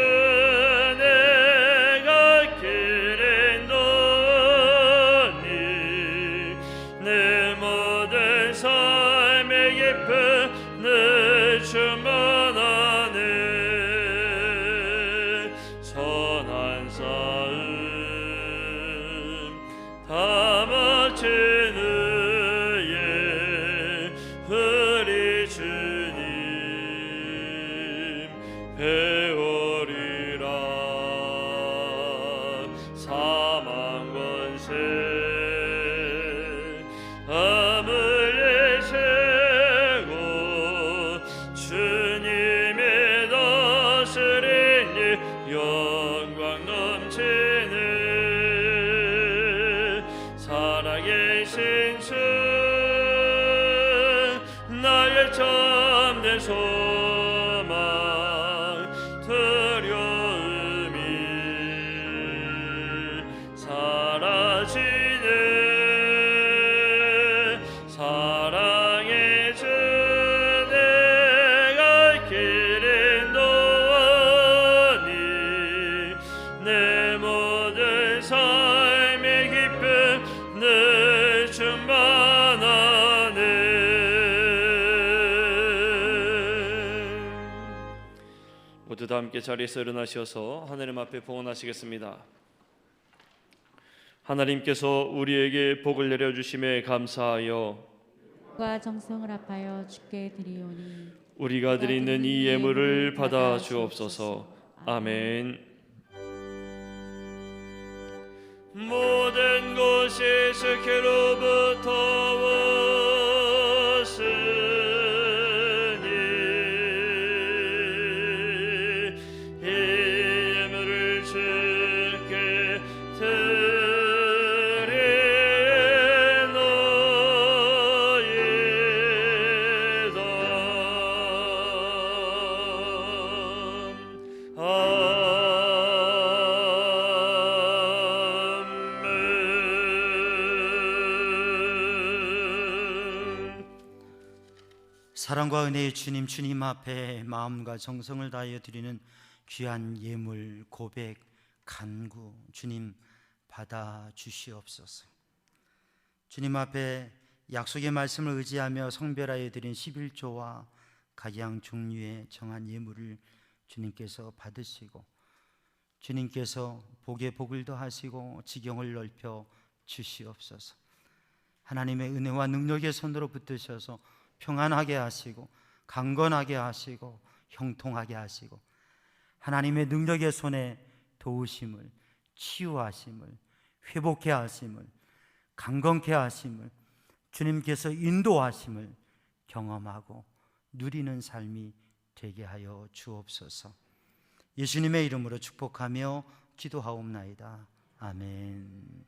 내가 길은 너니 내 모든 삶의 기쁨 늘 충만하네. 선한 싸움 다 마친 후에 우리 주님 배우리. 참된 소망 두려움이 사라지네. 사랑의 주 내가 길을 놓으니 내 모든 삶의 기쁨 늘 충만하네. 모두 다 함께 자리에서 일어나셔서 하나님 앞에 봉헌하시겠습니다. 하나님께서 우리에게 복을 내려주심에 감사하여 과 정성을 합하여 주께 드리오니 우리가 드리는 이 예물을 받아 주옵소서. 아멘. 모든 것이 주께로부터 왔으니 이 예물을 주께 사랑과 은혜의 주님, 주님 앞에 마음과 정성을 다하여 드리는 귀한 예물, 고백, 간구, 주님 받아 주시옵소서. 주님 앞에 약속의 말씀을 의지하며 성별하여 드린 11조와 각양 종류의 정한 예물을 주님께서 받으시고 주님께서 복에 복을 더하시고 지경을 넓혀 주시옵소서. 하나님의 은혜와 능력의 손으로 붙드셔서 평안하게 하시고 강건하게 하시고 형통하게 하시고 하나님의 능력의 손에 도우심을, 치유하심을, 회복케 하심을, 강건케 하심을, 주님께서 인도하심을 경험하고 누리는 삶이 되게 하여 주옵소서. 예수님의 이름으로 축복하며 기도하옵나이다. 아멘.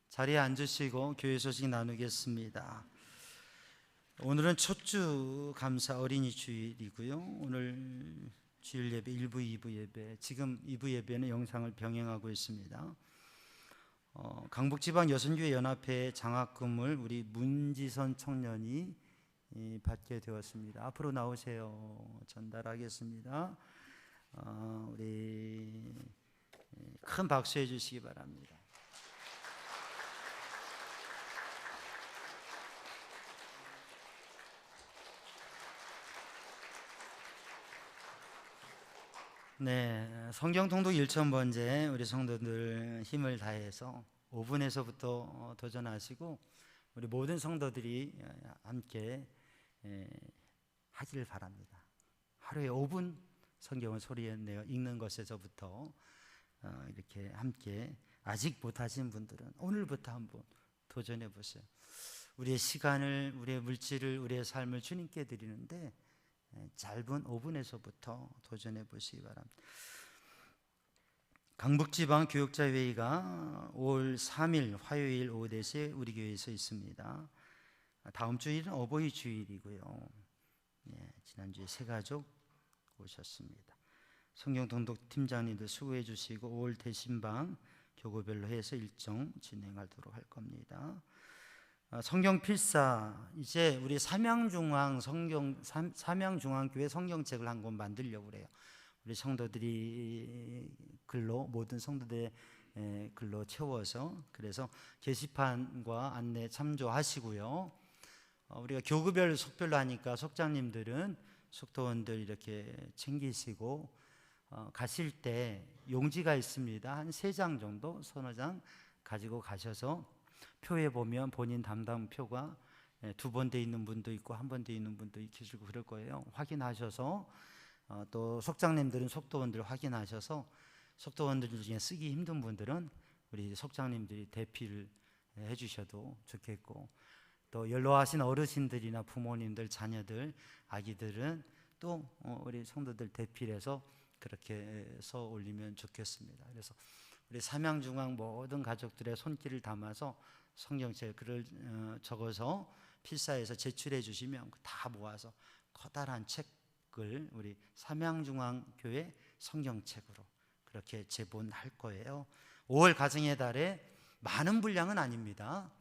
자리에 앉으시고 교회 소식 나누겠습니다. 오늘은 첫 주 감사 어린이 주일이고요. 오늘 주일 예배 1부, 2부 예배, 지금 2부 예배는 영상을 병행하고 있습니다. 강북지방 여선교회 연합회 장학금을 우리 문지선 청년이 받게 되었습니다. 앞으로 나오세요. 전달하겠습니다. 우리 큰 박수 해주시기 바랍니다. 네, 성경 통독 1000번째 우리 성도들 힘을 다해서 5분에서부터 도전하시고 우리 모든 성도들이 함께 하기를 바랍니다. 하루에 5분 성경을 소리에 내어 읽는 것에서부터 이렇게 함께 아직 못하신 분들은 오늘부터 한번 도전해 보세요. 우리의 시간을, 우리의 물질을, 우리의 삶을 주님께 드리는데 짧은 5분에서부터 도전해 보시기 바랍니다. 강북지방 교육자회의가 5월 3일 화요일 오후 4시에 우리 교회에서 있습니다. 다음 주일은 어버이 주일이고요. 지난주에 새가족 오셨습니다. 성경통독 팀장님들 수고해 주시고 5월 대신방 교구별로 해서 일정 진행하도록 할 겁니다. 성경 필사, 이제 우리 삼양중앙교회 성경책을 한 권 만들려고 그래요. 우리 성도들이 글로, 모든 성도들의 글로 채워서, 그래서 게시판과 안내 참조하시고요. 우리가 교구별 속별로 하니까 속장님들은 속도원들 이렇게 챙기시고 가실 때 용지가 있습니다. 한 3장 정도, 서너 장 가지고 가셔서 표에 보면 본인 담당 표가 2번 돼 있는 분도 있고 1번 돼 있는 분도 있으시고 그럴 거예요. 확인하셔서 또 속장님들은 속도원들 확인하셔서 속도원들 중에 쓰기 힘든 분들은 우리 속장님들이 대피를 해주셔도 좋겠고, 또 연로하신 어르신들이나 부모님들, 자녀들, 아기들은 또 우리 성도들 대피를 해서 그렇게 해서 올리면 좋겠습니다. 그래서 우리 삼양중앙 모든 가족들의 손길을 담아서 성경책 글을 적어서 필사에서 제출해 주시면 다 모아서 커다란 책을 우리 삼양중앙교회 성경책으로 그렇게 제본할 거예요. 5월 가정의 달에 많은 분량은 아닙니다.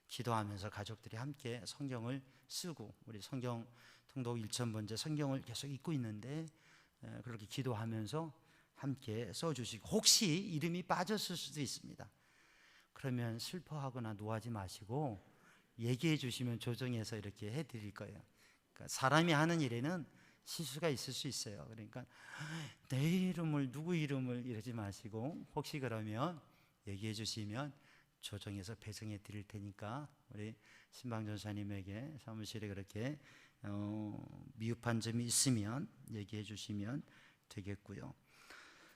기도하면서 가족들이 함께 성경을 쓰고 우리 성경 통독 1000번째 성경을 계속 읽고 있는데 그렇게 기도하면서 함께 써주시고 혹시 이름이 빠졌을 수도 있습니다. 그러면 슬퍼하거나 노하지 마시고 얘기해 주시면 조정해서 이렇게 해드릴 거예요. 그러니까 사람이 하는 일에는 실수가 있을 수 있어요. 그러니까 내 이름을 누구 이름을 이러지 마시고 혹시 그러면 얘기해 주시면 조정해서 배정해 드릴 테니까 우리 신방 전사님에게 사무실에 그렇게 미흡한 점이 있으면 얘기해 주시면 되겠고요.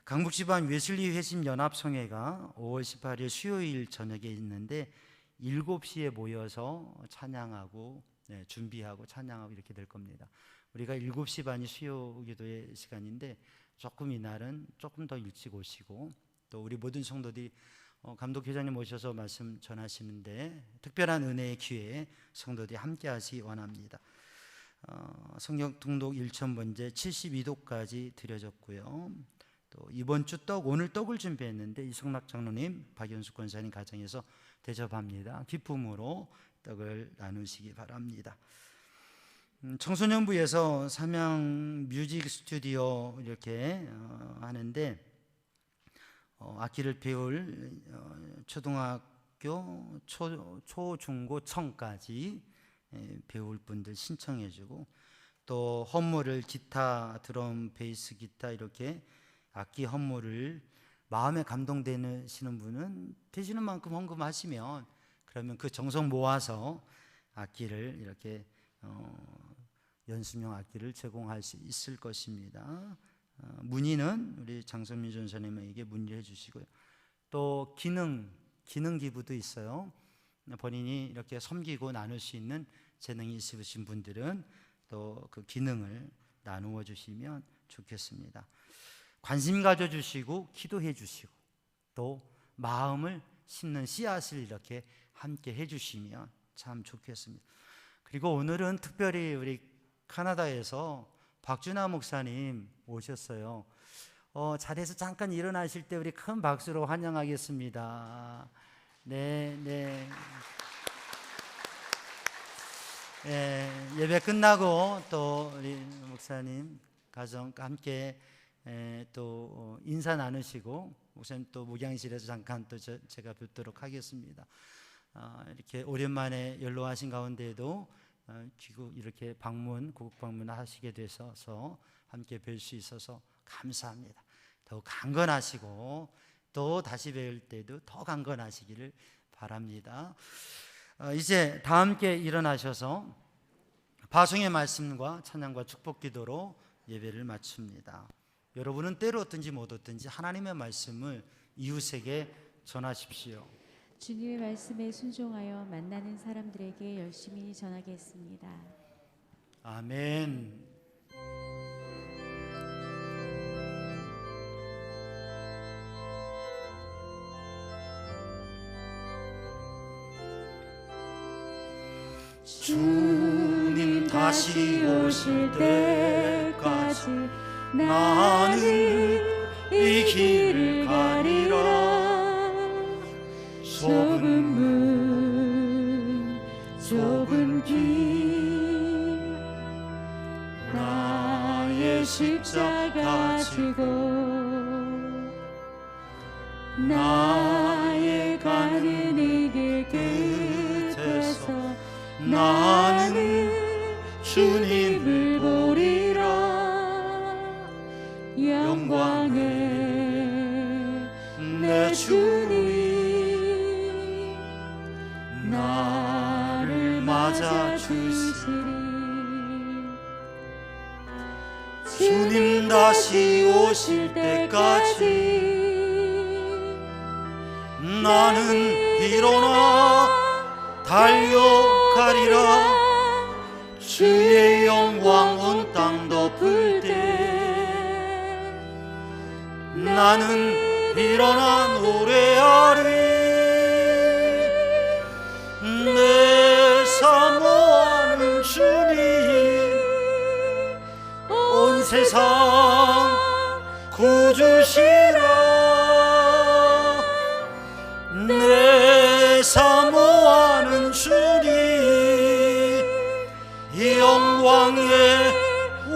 강북지방 웨슬리 회심 연합성회가 5월 18일 수요일 저녁에 있는데 7시에 모여서 찬양하고 준비하고 찬양하고 이렇게 될 겁니다. 우리가 7시 반이 수요 기도의 시간인데 조금 이날은 조금 더 일찍 오시고 또 우리 모든 성도들이 감독 회장님 오셔서 말씀 전하시는데 특별한 은혜의 기회에 성도들이 함께 하시기 원합니다. 성경 통독 1000번째 72도까지 드려졌고요. 또 이번 주 오늘 떡을 준비했는데 이성락 장로님, 박연숙 권사님 가정에서 대접합니다. 기쁨으로 떡을 나누시기 바랍니다. 청소년부에서 삼양 뮤직 스튜디오 이렇게 하는데 악기를 배울 초등학교 초, 중고, 청까지 배울 분들 신청해주고 또 헌물을 기타, 드럼, 베이스, 기타 이렇게 악기 헌물을 마음에 감동되시는 분은 되시는 만큼 헌금하시면 그러면 그 정성 모아서 악기를 이렇게 연습용 악기를 제공할 수 있을 것입니다. 문의는 우리 장선민 전사님에게 문의해 주시고요. 또 기능 기부도 있어요. 본인이 이렇게 섬기고 나눌 수 있는 재능이 있으신 분들은 또 그 기능을 나누어 주시면 좋겠습니다. 관심 가져주시고 기도해 주시고 또 마음을 심는 씨앗을 이렇게 함께 해주시면 참 좋겠습니다. 그리고 오늘은 특별히 우리 캐나다에서 박준하 목사님 오셨어요. 자리에서 잠깐 일어나실 때 우리 큰 박수로 환영하겠습니다. 네. 예배 끝나고 또 우리 목사님 가정과 함께 또 인사 나누시고 목사님 또 목양실에서 잠깐 또 제가 뵙도록 하겠습니다. 이렇게 오랜만에 연로하신 가운데에도 귀국 이렇게 고국 방문하시게 되셔서 함께 뵐 수 있어서 감사합니다. 더 강건하시고 또 다시 뵐 때도 더 강건하시기를 바랍니다. 이제 다 함께 일어나셔서 파송의 말씀과 찬양과 축복 기도로 예배를 마칩니다. 여러분은 때로 어떤지 못 어떤지 하나님의 말씀을 이웃에게 전하십시오. 주님의 말씀에 순종하여 만나는 사람들에게 열심히 전하겠습니다. 아멘. 주님 다시 오실 때까지 나는 이 길을 가리라. 좁은 문 좁은 길 나의 십자가 지고 나의 가는 이 길 끝에서 나는 주님을 보리라. 영광의 내 주님 나를 맞아 주시리. 주님 다시 오실 때까지 나는 일어나 달려가리라. 주의 영광 온 땅 덮을 때 나는 일어나 노래하리. 내 삶 온 세상 구주시라. 내 사모하는 주님 영광의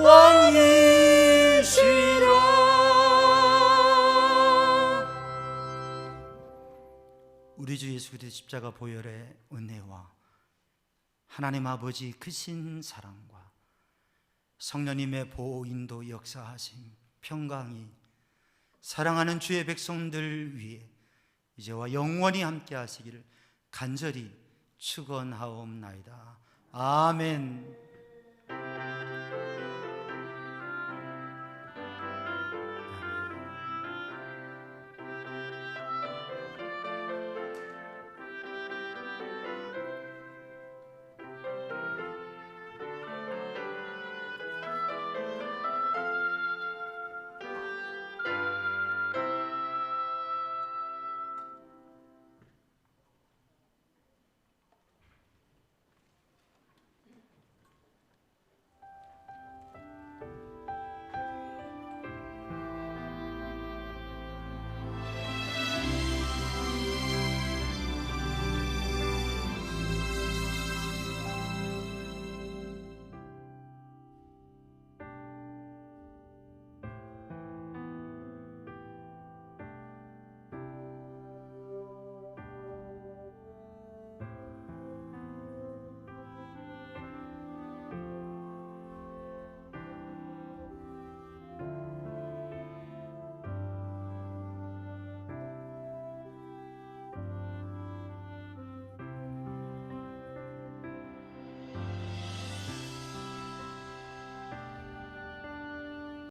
왕이시라. 우리 주 예수 그리스도의 십자가 보혈의 은혜와 하나님 아버지 크신 사랑과 성령님의 보호 인도 역사하심 평강이 사랑하는 주의 백성들 위해 이제와 영원히 함께 하시기를 간절히 축원하옵나이다. 아멘.